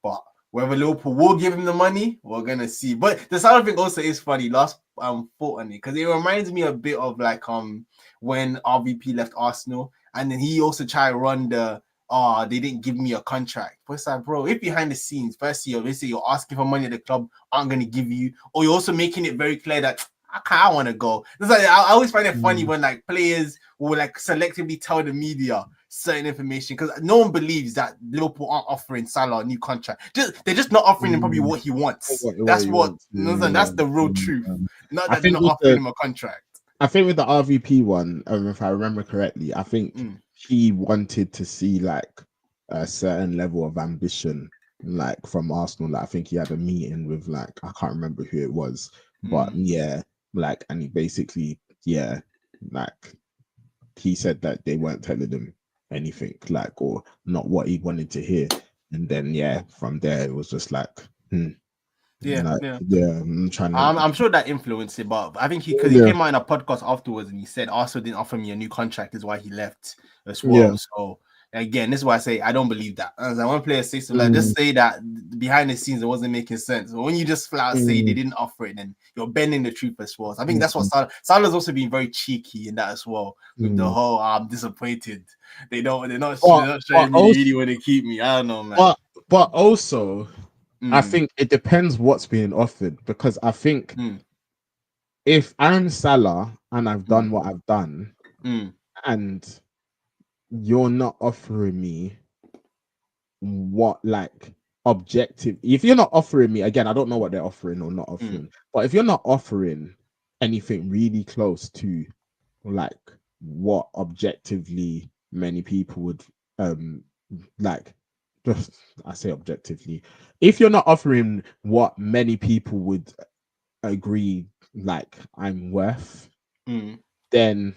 But whether Liverpool will give him the money, we're gonna see. But the Salah thing also is funny. Last thought on it, because it reminds me a bit of like when RVP left Arsenal, and then he also tried to run the they didn't give me a contract. But it's like, bro, if behind the scenes, firstly, obviously you're asking for money, the club aren't gonna give you, or you're also making it very clear that I want to go. It's like I always find it funny when like players will like selectively tell the media certain information, because no one believes that Liverpool aren't offering Salah a new contract. They're just not offering him probably what he wants. That's the real truth. Not that they're not offering him a contract. I think with the RVP one, if I remember correctly, I think he wanted to see like a certain level of ambition, like from Arsenal. Like, I think he had a meeting with like, I can't remember who it was, but yeah, like, and he basically, yeah, like he said that they weren't telling him anything, like, or not what he wanted to hear. And then yeah, from there it was just like, I'm sure that influenced it, but I think he came out in a podcast afterwards and he said Arsenal didn't offer me a new contract, is why he left as well. So again, this is why I say I don't believe that. As I want players say so, like just say that behind the scenes it wasn't making sense. But when you just flat out say they didn't offer it, then you're bending the truth as well. So I think that's what Salah's also being very cheeky in that as well, with the whole I'm disappointed. They're not showing me they really want to keep me. I don't know, man. But also I think it depends what's being offered, because I think if I'm Salah and I've done what I've done and you're not offering me what like objective, if you're not offering me, again, I don't know what they're offering or not offering, but if you're not offering anything really close to like what objectively many people would like, just I say objectively, if you're not offering what many people would agree like I'm worth, then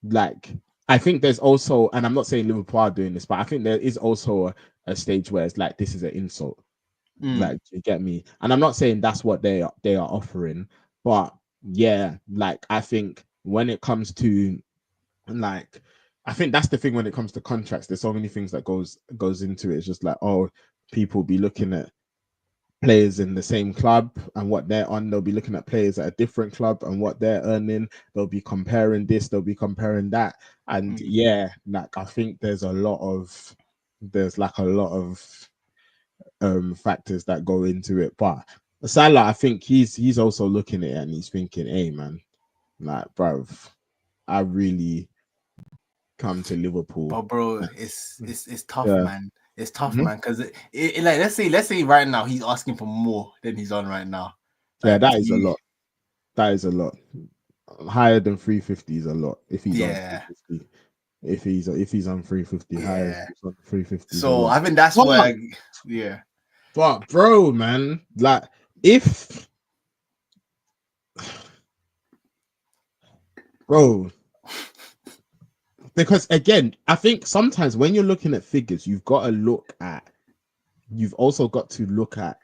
like I think there's also, and I'm not saying Liverpool are doing this, but I think there is also a stage where it's like this is an insult. Like, you get me? And I'm not saying that's what they are offering, but yeah, like I think when it comes to like, I think that's the thing when it comes to contracts. There's so many things that goes into it. It's just like, oh, people be looking at players in the same club and what they're on. They'll be looking at players at a different club and what they're earning. They'll be comparing this, they'll be comparing that. And yeah, like I think there's a lot of factors that go into it. But Salah, I think he's also looking at it and he's thinking, hey man, like bruv, I really come to Liverpool. But bro, it's tough, man. It's tough, man, because like let's say right now he's asking for more than he's on right now. Like, yeah, that is a lot. That is a lot. Higher than 350 is a lot. If he's on 350, if he's on 350, higher on 350. So I think that's where, But bro, man, like if bro. Because again, I think sometimes when you're looking at figures, you've also got to look at,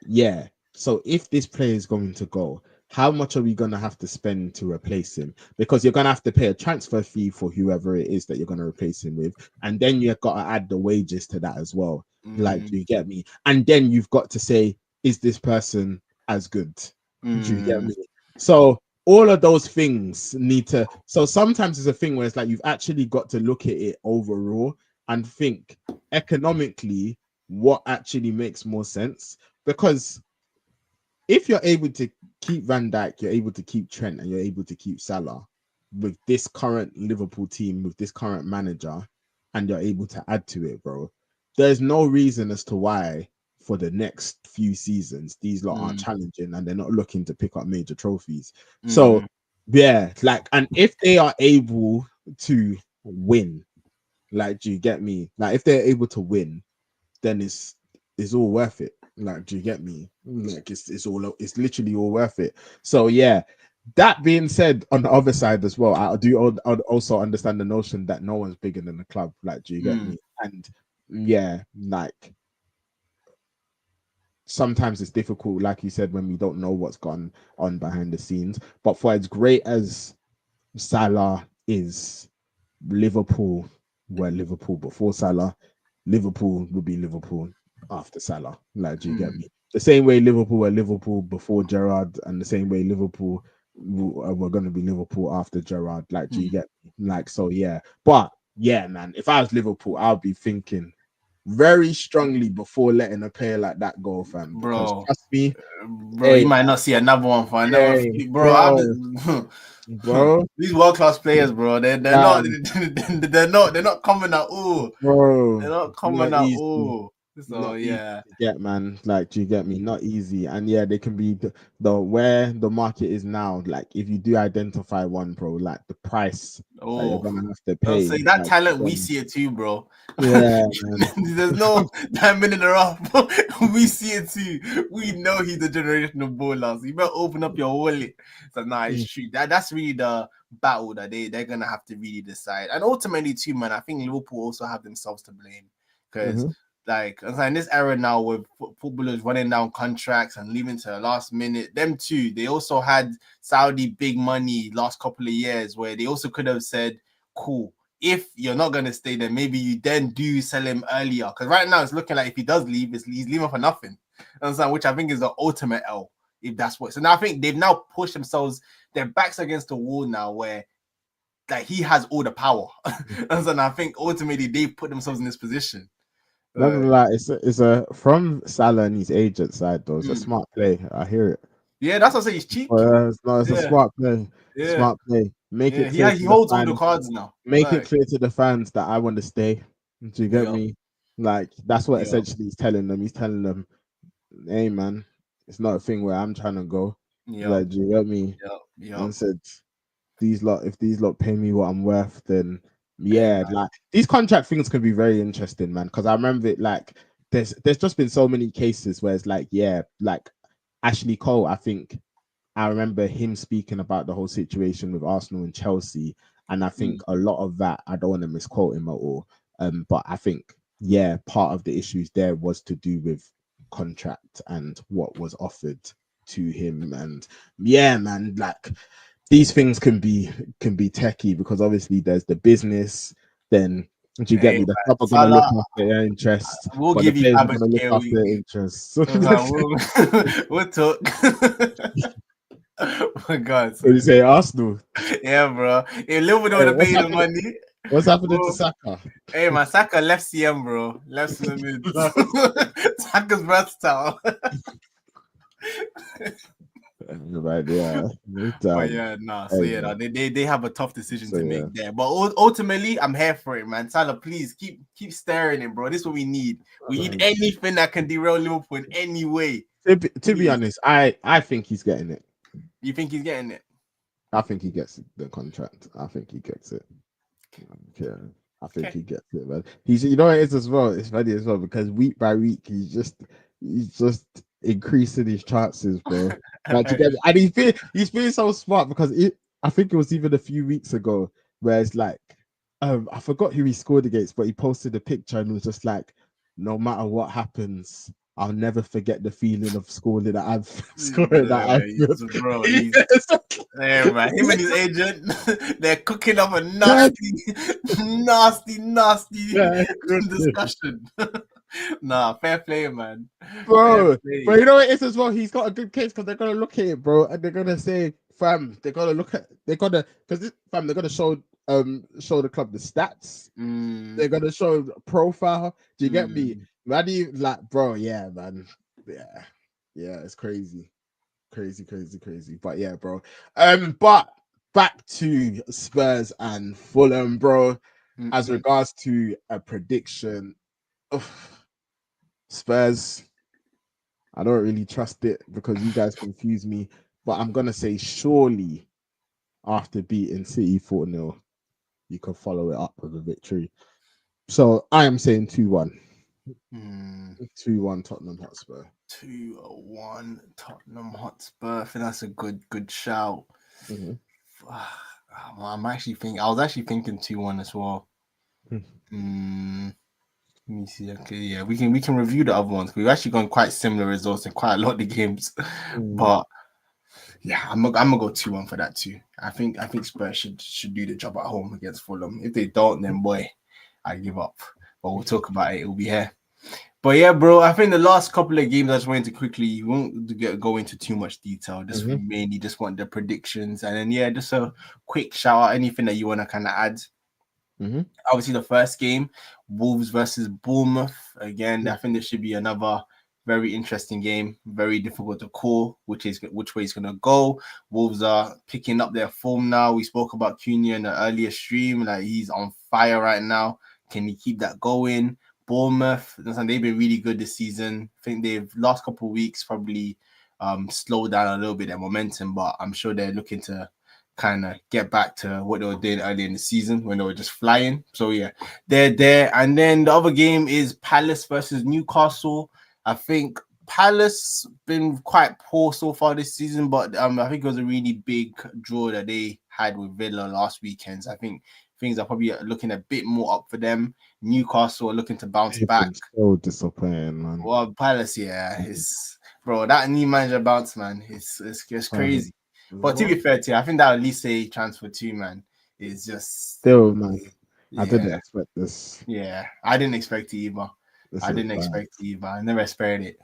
so if this player is going to go, how much are we going to have to spend to replace him? Because you're going to have to pay a transfer fee for whoever it is that you're going to replace him with. And then you've got to add the wages to that as well. Like, do you get me? And then you've got to say, is this person as good? Do you get me? So all of those things need to, so sometimes it's a thing where it's like you've actually got to look at it overall and think economically what actually makes more sense. Because if you're able to keep Van Dijk, you're able to keep Trent, and you're able to keep Salah with this current Liverpool team, with this current manager, and you're able to add to it, bro, there's no reason as to why for the next few seasons these lot aren't challenging and they're not looking to pick up major trophies. So yeah, like, and if they are able to win, like, do you get me? Like, if they're able to win, then it's it's all worth it. Like, do you get me? Like, it's literally all worth it. So yeah. That being said, on the other side as well, I also understand the notion that no one's bigger than the club. Like, do you get me? And yeah, like sometimes it's difficult, like you said, when we don't know what's gone on behind the scenes. But for as great as Salah is, Liverpool were Liverpool before Salah. Liverpool will be Liverpool after Salah. Like, do you get me? The same way Liverpool were Liverpool before Gerrard, and the same way Liverpool were going to be Liverpool after Gerrard. Like, do you get me? Like, so yeah. But yeah, man, if I was Liverpool, I'll be thinking very strongly before letting a player like that go, fam. Because Bro. trust me, Bro, you hey, might not see another one for another hey, bro. bro, bro, These world class players, bro. They're not man, they're not coming at all. bro, They're not not coming at easy. all. So Not easy yeah. to get, man. Like, do you get me? Not easy. And yeah, they can be the where the market is now. Like, if you do identify one, bro, like the price that you're Oh, gonna have to I'll pay. say that Like, talent we see it too, bro. yeah, man. There's no diamond in the rough. We see it too. We know he's a generational baller. So you better open up your wallet. So nah, it's true. That's really the battle that they're gonna have to really decide. And ultimately too, man, I think Liverpool also have themselves to blame. Because Mm-hmm. like in this era now with footballers running down contracts and leaving to the last minute, them too, they also had Saudi big money last couple of years where they also could have said, cool, if you're not going to stay there, maybe you then do sell him earlier. Because right now it's looking like if he does leave, he's leaving for nothing. Understand? Which I think is the ultimate L, if that's what. So now I think they've now pushed themselves, their backs against the wall now where like he has all the power. And I think ultimately they've put themselves in this position. Not gonna lie, it's a from Salah and his agent side though. It's a Mm. smart play. I hear it. Yeah, that's what I say. He's cheeky. It's a Yeah, smart play. yeah, Smart play. Make yeah. it clear He to the holds all the fans. cards now. Make it Like, clear to the fans that I want to stay. Do you get yeah, me? Like, that's what yeah, essentially he's telling them. He's telling them, hey man, it's not a thing where I'm trying to go. yeah, Like, do you get me? yeah, yeah. And said, if these lot pay me what I'm worth, then Hey yeah, man. like these contract things can be very interesting, man. Because I remember it like there's just been so many cases where it's like, yeah, like Ashley Cole, I think I remember him speaking about the whole situation with Arsenal and Chelsea, and I think a lot of that, I don't want to misquote him at all, but I think yeah, part of the issues there was to do with contract and what was offered to him, and yeah, man, like these things can be techie because obviously there's the business, then do you get Hey me? The man. club are gonna look Salah, after their interests, we'll but the give you players are Faber's gonna look a after week. their interests. Man, we'll talk. Oh my God, What do you son. say, Arsenal? Yeah, bro. If Liverpool don't Hey, want to pay you the money, what's happening to bro. Saka? Hey, man, Saka left CM, bro. Left in the mid. Saka's versatile. Right, yeah. But yeah, nah. So Hey, yeah, nah, man. they have a tough decision So to yeah. make there. But ultimately, I'm here for it, man. Salah, please keep staring it, bro. This is what we need. We need anything that can derail Liverpool in any way. To be Please. honest, I think he's getting it. You think he's getting it? I think he gets the contract. I think he gets it. Yeah, I think Okay. he gets it, man. He's you know what it is as well. It's funny as well because week by week he's just increasing his chances, bro. Like you get me? And he's being so smart because I think it was even a few weeks ago where it's like I forgot who he scored against, but he posted a picture and it was just like, no matter what happens, I'll never forget the feeling of scoring that I've scoring that I've Bro, he's yeah, man. Him and his agent, they're cooking up a yeah, nasty, nasty yeah, discussion. Nah, fair play, man. Fair bro. But play. you know what it is as well? He's got a good case because they're gonna look at it, bro, and they're gonna say, fam, they're gonna show the club the stats. They're gonna show profile. Do you get me? Man, like, bro, yeah, man. Yeah. Yeah, it's crazy. Crazy, crazy, crazy. But yeah, bro. But back to Spurs and Fulham, bro. As regards to a prediction, Spurs, I don't really trust it because you guys confuse me. But I'm gonna say surely after beating City 4-0, you can follow it up with a victory. So I am saying 2-1. 2-1 Tottenham Hotspur. 2-1 Tottenham Hotspur. I think that's a good shout. Mm-hmm. I'm actually thinking. I was actually thinking 2-1 as well. Let me see. Okay, yeah, we can review the other ones. We've actually gone quite similar results in quite a lot of the games, but yeah, I'm gonna go 2-1 for that too. I think Spurs should do the job at home against Fulham. If they don't, then boy, I give up. But we'll talk about it. It'll be here. But yeah, bro, I think the last couple of games I just wanted to quickly, we won't go into too much detail. Just we mainly just want the predictions, and then yeah, just a quick shout out. Anything that you want to kind of add? Obviously, the first game, Wolves versus Bournemouth. Again, I think this should be another very interesting game. Very difficult to call which way it's gonna go. Wolves are picking up their form now. We spoke about Cunha in the earlier stream. Like he's on fire right now. Can he keep that going? Bournemouth, they've been really good this season. I think they've last couple of weeks probably slowed down a little bit their momentum, but I'm sure they're looking to kind of get back to what they were doing earlier in the season when they were just flying. So yeah, they're there. And then the other game is Palace versus Newcastle. I think Palace been quite poor so far this season, but I think it was a really big draw that they had with Villa last weekend. So I think things are probably looking a bit more up for them. Newcastle are looking to bounce They've back. been so disappointing, man. Well, Palace, yeah, it's bro, that new manager bounce, man, it's crazy. But to be fair to you, I think that at least a transfer too, man. Is just Still, man. I yeah, didn't expect this. yeah. I didn't expect it either. This I is didn't bad. expect it either. I never expected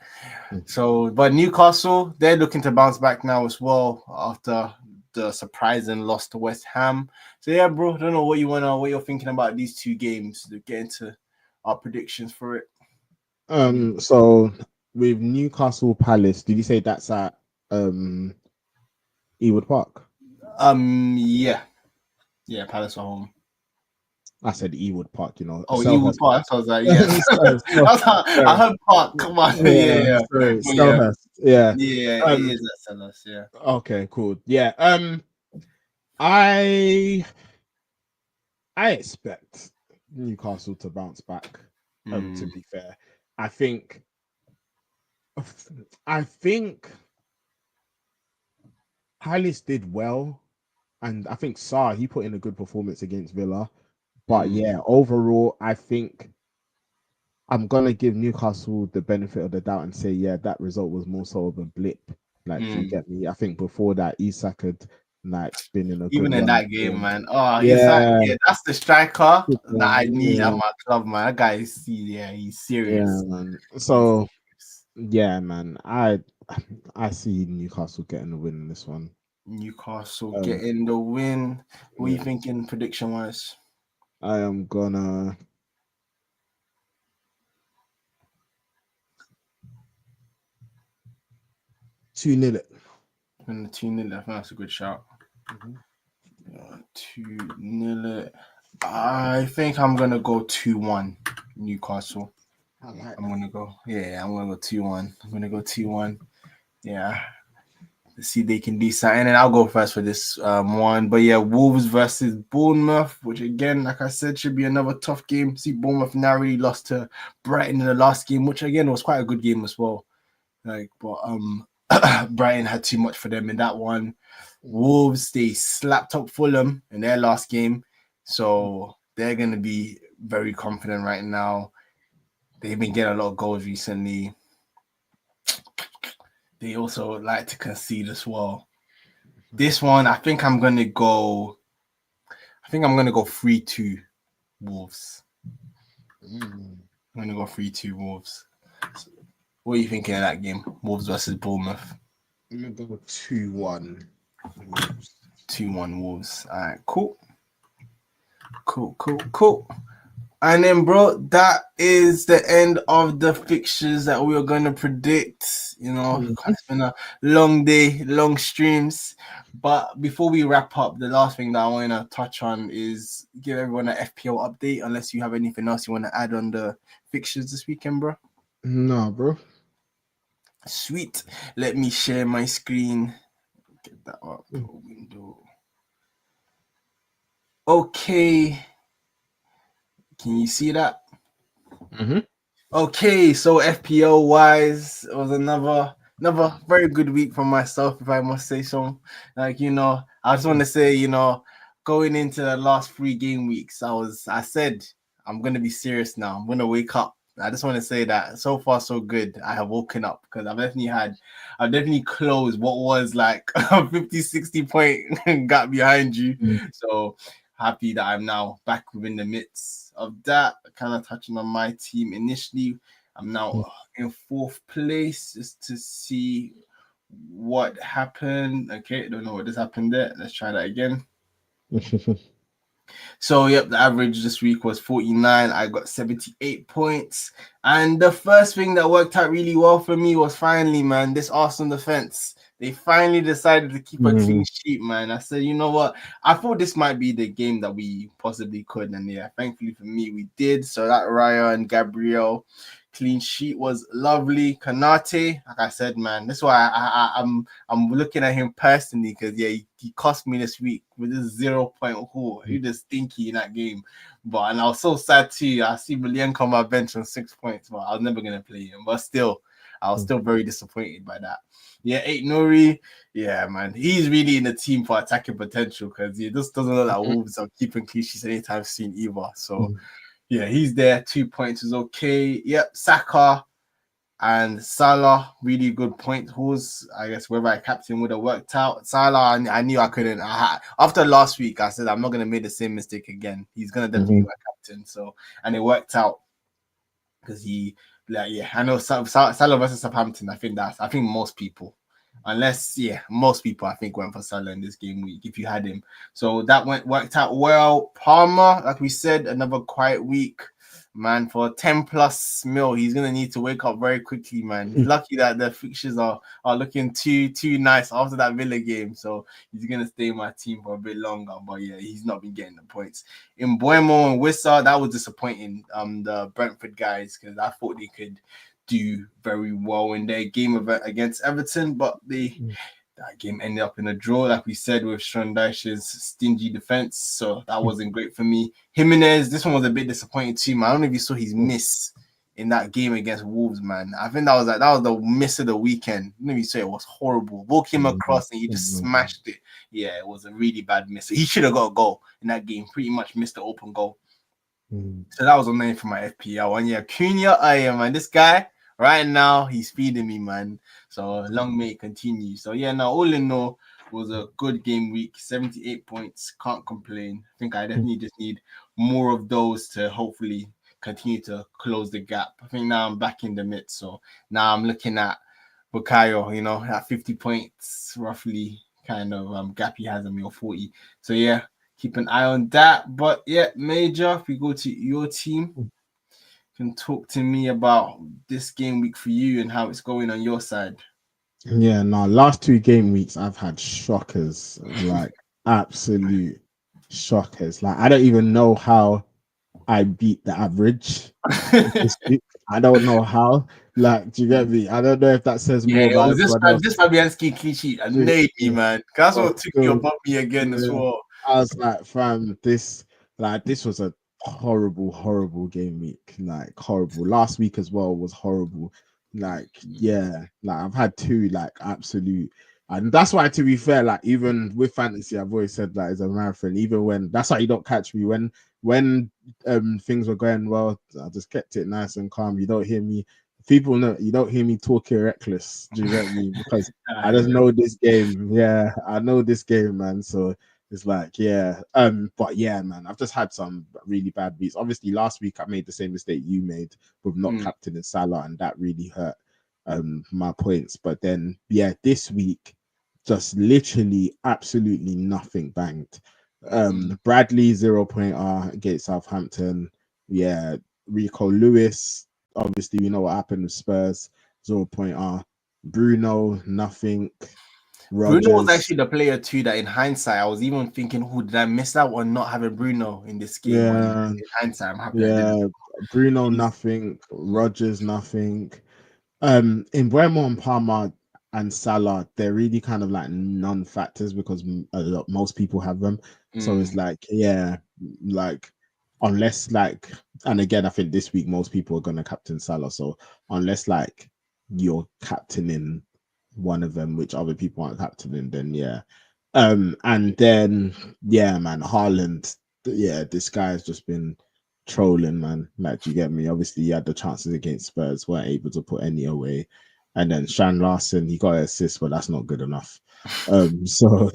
it. So, but Newcastle, they're looking to bounce back now as well after the surprising loss to West Ham. So yeah, bro, I don't know what you're thinking about these two games to get into our predictions for it. So with Newcastle Palace, did you say that's at Ewood Park? Yeah. Yeah, Palace at home. I said Ewood Park, you know. Oh, Ewood Selhurst Park. Park. I was like, yes. I heard Park. Come on. Yeah, Yeah. sorry, But yeah. Selhurst. Yeah. Yeah, it is at Sellers. Yeah. Okay, cool. Yeah. I expect Newcastle to bounce back. To be fair, I think Palace did well, and I think Sarr he put in a good performance against Villa. But yeah, overall, I think I'm gonna give Newcastle the benefit of the doubt and say, yeah, that result was more so of a blip. Like, do you get me? I think before that, Isak had like been in a good Even in run of that game, form. man. Oh, Isak, Yeah, yeah, that's the striker that I need at yeah, my club, man. That guy is, yeah, he's yeah, serious. man. He's So serious. yeah, man, I see Newcastle getting the win in this one. Newcastle Um, getting the win. What are you yeah, thinking prediction wise? I am gonna 2-0 it. And the 2-0, I think that's a good shout. 2-0 it. I think I'm gonna go 2-1 Newcastle. I'm gonna go 2-1. I'm gonna go 2-1. Yeah. Let's see if they can do something. And I'll go first for this one. But yeah, Wolves versus Bournemouth, which again, like I said, should be another tough game. See, Bournemouth now really lost to Brighton in the last game, which again was quite a good game as well. Like, but Brighton had too much for them in that one. Wolves, they slapped up Fulham in their last game. So they're gonna be very confident right now. They've been getting a lot of goals recently. They also like to concede as well. This one, I think I'm gonna go 3-2 Wolves. I'm gonna go 3-2 Wolves. So what are you thinking of that game? Wolves versus Bournemouth. I'm gonna go 2-1. 2-1 Wolves. All right, cool. And then, bro, that is the end of the fixtures that we are going to predict. You know, it's been a long day, long streams. But before we wrap up, the last thing that I want to touch on is give everyone an FPL update, unless you have anything else you want to add on the fixtures this weekend, bro. No, bro. Sweet. Let me share my screen. Get that up. Window. Okay. Can you see that? Okay, so FPL wise, it was another very good week for myself, if I must say so. Like, I just want to say, going into the last 3 game weeks, I said I'm gonna be serious now. I'm gonna wake up. I just want to say that so far so good. I have woken up because I've definitely closed what was like a 50, 60 point gap behind you. Mm. So happy that I'm now back within the midst of that. Kind of touching on my team initially. I'm now in fourth place just to see what happened. Okay, don't know what just happened there. Let's try that again. So, yep, the average this week was 49. I got 78 points. And the first thing that worked out really well for me was finally, man, this Arsenal defense. They finally decided to keep a clean sheet, man. I said, you know what? I thought this might be the game that we possibly could. And yeah, thankfully for me, we did. So that Raya and Gabriel clean sheet was lovely. Kanate, like I said, man, that's why I'm looking at him personally because yeah, he cost me this week with this 0 point haul. He just stinky in that game. And I was so sad too. I see Willian come my bench on 6 points, but I was never gonna play him. But still, I was still very disappointed by that. Yeah, 8 Nori. Yeah, man, he's really in the team for attacking potential because he just doesn't look like Wolves are keeping clean sheets anytime soon either. So yeah, he's there. 2 points is okay. Yep, Saka and Salah, really good point hauls. I guess whether I captain would have worked out. Salah, I knew I couldn't. After last week, I said I'm not gonna make the same mistake again. He's gonna definitely be my captain. So, and it worked out because I know Salah versus Southampton. I think most people, most people I think went for Salah in this game week if you had him. So that worked out well. Palmer, like we said, another quiet week. Man, for 10 plus mil, he's gonna need to wake up very quickly, man. He's lucky that the fixtures are looking too nice after that Villa game, so he's gonna stay in my team for a bit longer. But yeah, he's not been getting the points. In Buemo and Wissa, that was disappointing. The Brentford guys, because I thought they could do very well in their game against Everton, but that game ended up in a draw, like we said, with Sean Dyche's stingy defense. So that wasn't great for me. Jimenez, this one was a bit disappointing too, man. I don't know if you saw his miss in that game against Wolves, man. I think that was the miss of the weekend. I don't know if you saw it was horrible. Ball came across and he just smashed it. Yeah, it was a really bad miss. He should have got a goal in that game. Pretty much missed the open goal. So that was on name for my FPL. And yeah, Cunha, man, this guy right now he's feeding me, man. So long may it continue. So yeah, now all in all, it was a good game week. 78 points, can't complain. I think I definitely just need more of those to hopefully continue to close the gap. I think now I'm back in the midst. So now I'm looking at Bukayo, at 50 points roughly, kind of gap he has on me, or 40. So yeah, keep an eye on that. But yeah, Major, if we go to your team, you can talk to me about this game week for you and how it's going on your side. Yeah, no, last 2 game weeks I've had shockers, like absolute shockers. Like I don't even know how I beat the average this week. I don't know how. Like, do you get me? I don't know if that says Yeah, more it about was everyone else. this Fabianski clean sheet annoyed me, man. That's But what took you still, above me again as yeah, well. I was like, fam, this was a horrible, horrible game week. Like horrible. Last week as well was horrible. Like, yeah, like I've had two like absolute, and that's why to be fair, like even with fantasy, I've always said that it's a marathon. Even when that's why you don't catch me when things were going well, I just kept it nice and calm. You don't hear me. People know you don't hear me talking reckless. Do you get me? Because I just know this game. Yeah, I know this game, man. So it's like, yeah. But yeah, man, I've just had some really bad beats. Obviously, last week I made the same mistake you made with not captaining Salah, and that really hurt my points. But then yeah, this week just literally absolutely nothing banged. Bradley 0 point against Southampton. Yeah, Rico Lewis. Obviously, we know what happened with Spurs 0 point. Bruno, nothing. Bruno was Rogers, actually the player too that in hindsight, I was even thinking, who did I miss out on not having Bruno in this game? But yeah, yeah, in hindsight, I'm happy I didn't. yeah. Bruno, nothing. Rogers, nothing. In Buemo and Palmer and Salah, they're really kind of like non-factors because most people have them. So it's like, yeah, like unless like, and again, I think this week most people are gonna captain Salah. So unless like you're captaining one of them, which other people aren't captaining, then yeah. And then yeah, man, Haaland, yeah, this guy has just been trolling, man. Like, do you get me? Obviously, he had the chances against Spurs, weren't able to put any away. And then Shan Larson, he got an assist, but that's not good enough. So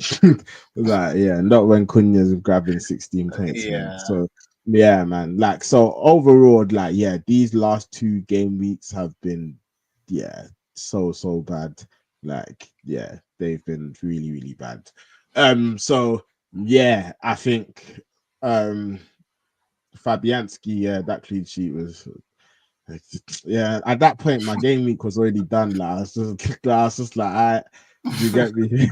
like, yeah, not when Cunha's grabbing 16 points, man. Yeah. So yeah, man. Like, so overall, like, yeah, these last 2 game weeks have been, yeah, so bad. Like, yeah, they've been really, really bad. So yeah, I think Fabianski, yeah, that clean sheet was, yeah. At that point, my game week was already done. Like, I was just like, I, do you get me?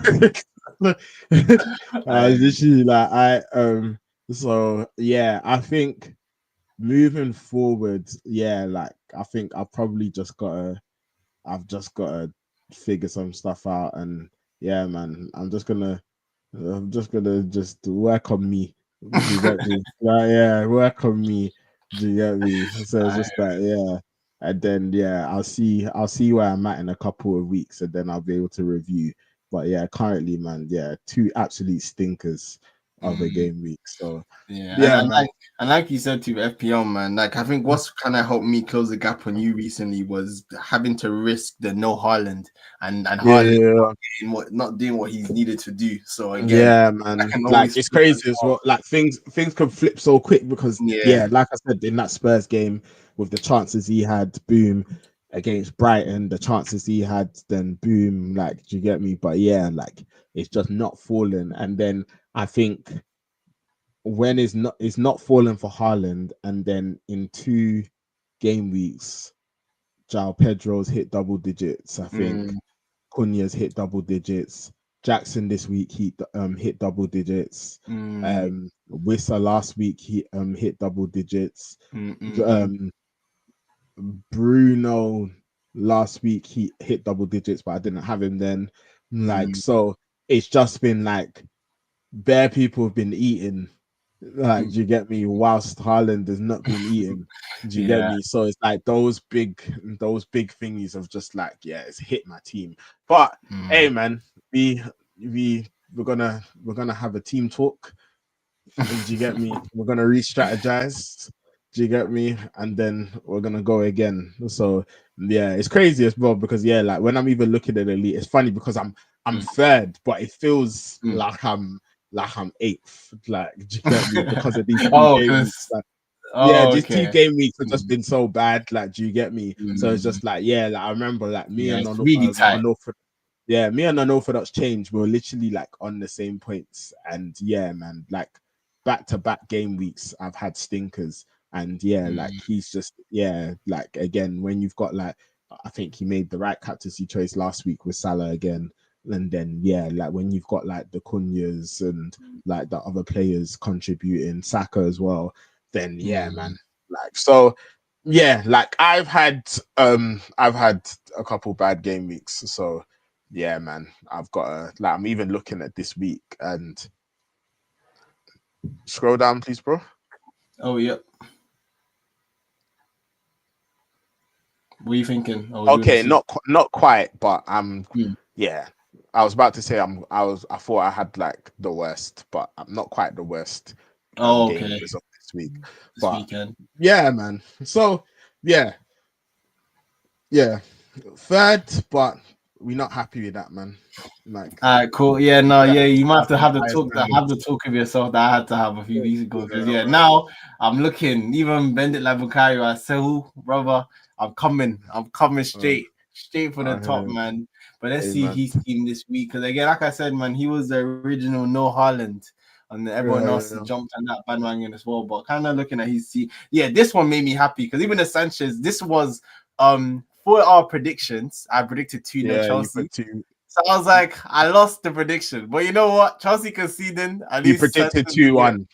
I was literally like, so yeah, I think moving forward, yeah, like I think I've just gotta figure some stuff out, and yeah, man, I'm just gonna just work on me. Do you get me? Like, yeah, work on me. Do you get me? So it's I, just like, yeah. And then yeah, I'll see where I'm at in a couple of weeks, and then I'll be able to review. But yeah, currently, man, yeah, 2 absolute stinkers of a mm. game week. So Yeah, yeah, man. and like you said to FPL, man, like I think what's kind of helped me close the gap on you recently was having to risk the no Haaland and Yeah, Haaland yeah, not doing what he's needed to do. So again, yeah, I man. can Like, always it's flip as crazy as well. well. Like, things can flip so quick because Yeah. yeah, like I said, in that Spurs game with the chances he had, boom, against Brighton, the chances he had, then boom, like, do you get me? But yeah, like, it's just not falling. And then I think when it's not falling for Haaland, and then in 2 game weeks, Jao Pedro's hit double digits. I think Mm, Cunha's hit double digits. Jackson this week he hit double digits. mm, Wissa last week he hit double digits. mm. Um, Bruno last week he hit double digits, but I didn't have him then. Like, Mm, so it's just been like bare people have been eating. Like, mm. do you get me? Whilst Haaland has not been eating. Do you get Yeah. me? So it's like those big thingies of just like, yeah, it's hit my team. But hey, Mm. man, we're gonna have a team talk. Do you get me? We're gonna re-strategize. Do you get me? And then we're gonna go again. So yeah, it's crazy as well because yeah, like when I'm even looking at the elite, it's funny because I'm Mm, third, but it feels mm. like I'm eighth. Like, do you get me? Because of these two Oh, game weeks. cause Like, yeah, these two okay. game weeks have just Mm, been so bad. Like, do you get me? So it's mm. just like, yeah, like I remember like me Yeah, and it's really tight. yeah, me and Unorthodox change. We were literally like on the same points, and yeah, man, like back to back game weeks, I've had stinkers, and yeah, like Mm, he's just yeah, like again when you've got like I think he made the right captaincy choice last week with Salah again, and then yeah, like when you've got like the Cunhas and like the other players contributing, Saka as well, then yeah, man, mm. like so yeah, like I've had a couple bad game weeks, so yeah, man, I've got a like I'm even looking at this week and scroll down, please, bro. Oh, yep. What are you thinking? Oh, doing Okay, this. not quite, but Mm. yeah. I was about to say I thought I had like the worst, but I'm not quite the worst Oh, game okay. weeks of this week. This But weekend. yeah, man. So yeah, yeah. Third, but we're not happy with that, man. Like All right, cool. Yeah, no, we yeah, have, you might have to the have the highest talk that have the standards. talk of yourself that I had to have a few weeks ago. Because Yeah, yeah, right. now I'm looking, even Bendit Labukayo, I say, "Oh, brother, I'm coming straight for the I top, hear, man." But let's see amen. his team this week. Because again, like I said, man, he was the original no Haaland. And everyone Yeah, else yeah, has jumped on that bandwagon as well. But kind of looking at his team, yeah, this one made me happy because even the Sanchez, this was for our predictions. I predicted 2-0 yeah. You Chelsea. put two. So I was like, I lost the prediction. But you know what? Chelsea conceding, at You least predicted Sanchez will two get one.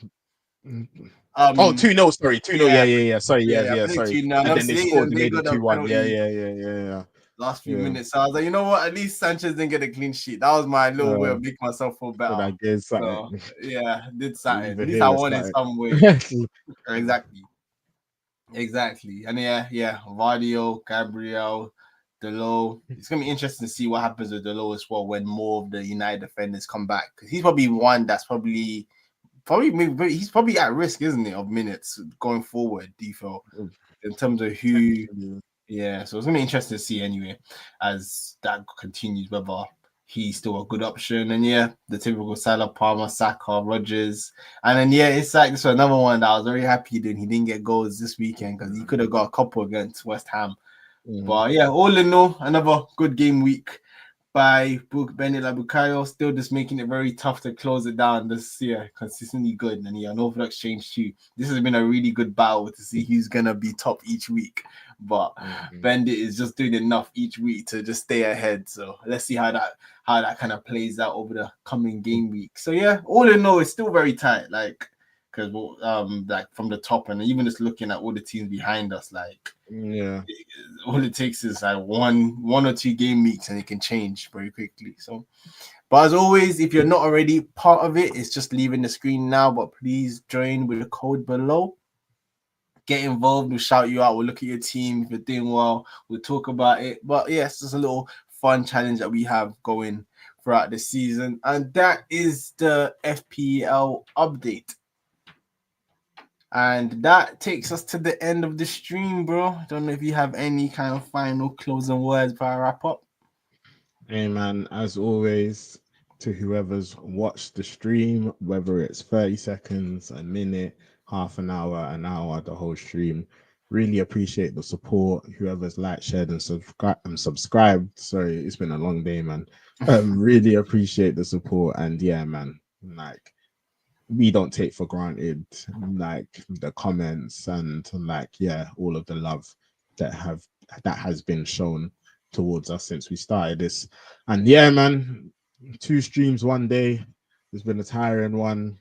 Oh, um 2-0. Sorry, 2-0. yeah, Yeah, yeah, yeah. Sorry, yeah, yeah, I yeah. predicted Sorry. 2 now. And And then they obviously scored. They they made got it the 2-1. Yeah, penalty yeah, yeah, yeah, yeah. last few Yeah. minutes. So I was like, you know what? At least Sanchez didn't get a clean sheet. That was my little way of making myself feel So better. that gives So something. yeah, did something. At Either least I here or won in something. some way. Exactly. Exactly. And yeah, Vardio, Gabriel, Delo. It's gonna be interesting to see what happens with Delo as well when more of the United defenders come back. Because he's probably one that's probably he's probably at risk, isn't it, of minutes going forward, do you feel? In terms of who yeah, so it's gonna be interesting to see anyway as that continues whether he's still a good option. And yeah, the typical Salah, Palmer, Saka, Rodgers. And then yeah, it's like this was another one that I was very happy doing. He didn't get goals this weekend because he could have got a couple against West Ham. But yeah, all in all, another good game week by Bennett Labukayo, still just making it very tough to close it down this year. Consistently good. And yeah, no exchange too. This has been a really good battle to see who's gonna be top each week. But Bennett is just doing enough each week to just stay ahead. So let's see how that kind of plays out over the coming game week. So yeah, all in all, it's still very tight. Like because like from the top and even just looking at all the teams behind us, like yeah. all it takes is like one or two game weeks and it can change very quickly. So, but as always, if you're not already part of it, it's just leaving the screen now. But please join with the code below. Get involved. We'll shout you out. We'll look at your team. If you're doing well, we'll talk about it. But yeah, it's just a little fun challenge that we have going throughout the season. And that is the FPL update. And that takes us to the end of the stream, bro. I don't know if you have any kind of final closing words before I wrap up. Hey man, as always, to whoever's watched the stream, whether it's 30 seconds, a minute, half an hour, the whole stream, really appreciate the support. Whoever's liked, shared, and subscribed. Sorry, it's been a long day, man. Really appreciate the support. And yeah, man, like we don't take for granted like the comments and like yeah, all of the love that has been shown towards us since we started this. And yeah, man, 2 streams one day. It's been a tiring one.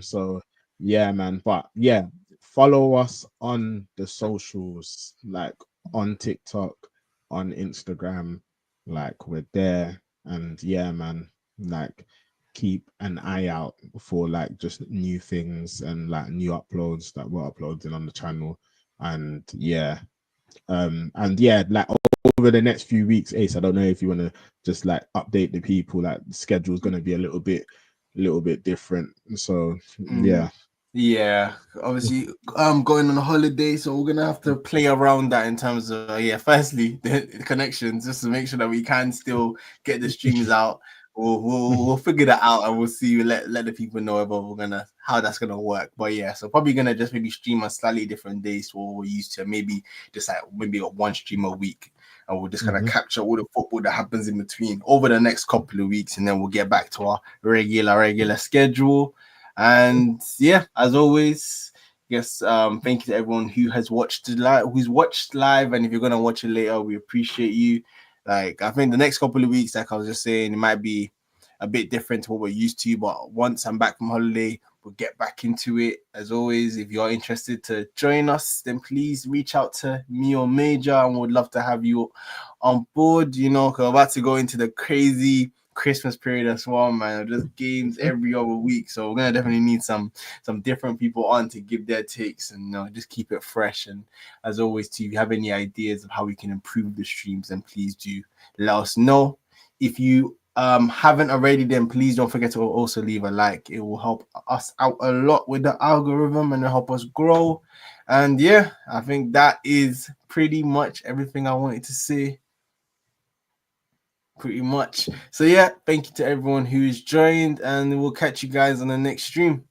So yeah, man. But yeah, follow us on the socials, like on TikTok, on Instagram, like we're there. And yeah, man, like keep an eye out for like just new things and like new uploads that we're uploading on the channel. And yeah, like over the next few weeks, Ace, I don't know if you want to just like update the people, like the schedule's going to be a little bit different. So yeah. Yeah, obviously, going on a holiday, so we're gonna have to play around that in terms of yeah. Firstly, the connections, just to make sure that we can still get the streams out. We'll figure that out and we'll see. Let the people know about how that's gonna work. But yeah, so probably gonna just maybe stream on slightly different days to what we're used to. Maybe just like maybe one stream a week, and we'll just kind of capture all the football that happens in between over the next couple of weeks, and then we'll get back to our regular schedule. And yeah, as always, yes, thank you to everyone who has watched live, and if you're gonna watch it later, we appreciate you. Like I think the next couple of weeks, like I was just saying, it might be a bit different to what we're used to, but once I'm back from holiday, we'll get back into it. As always, if you're interested to join us, then please reach out to me or Major, and we'd love to have you on board. You know, because we're about to go into the crazy Christmas period as well, man. Just games every other week, so we're gonna definitely need some different people on to give their takes and just keep it fresh. And as always, too, if you have any ideas of how we can improve the streams, then please do let us know. If you haven't already, then please don't forget to also leave a like. It will help us out a lot with the algorithm and help us grow. And yeah, I think that is pretty much everything I wanted to say. Pretty much. So yeah, thank you to everyone who's joined, and we'll catch you guys on the next stream.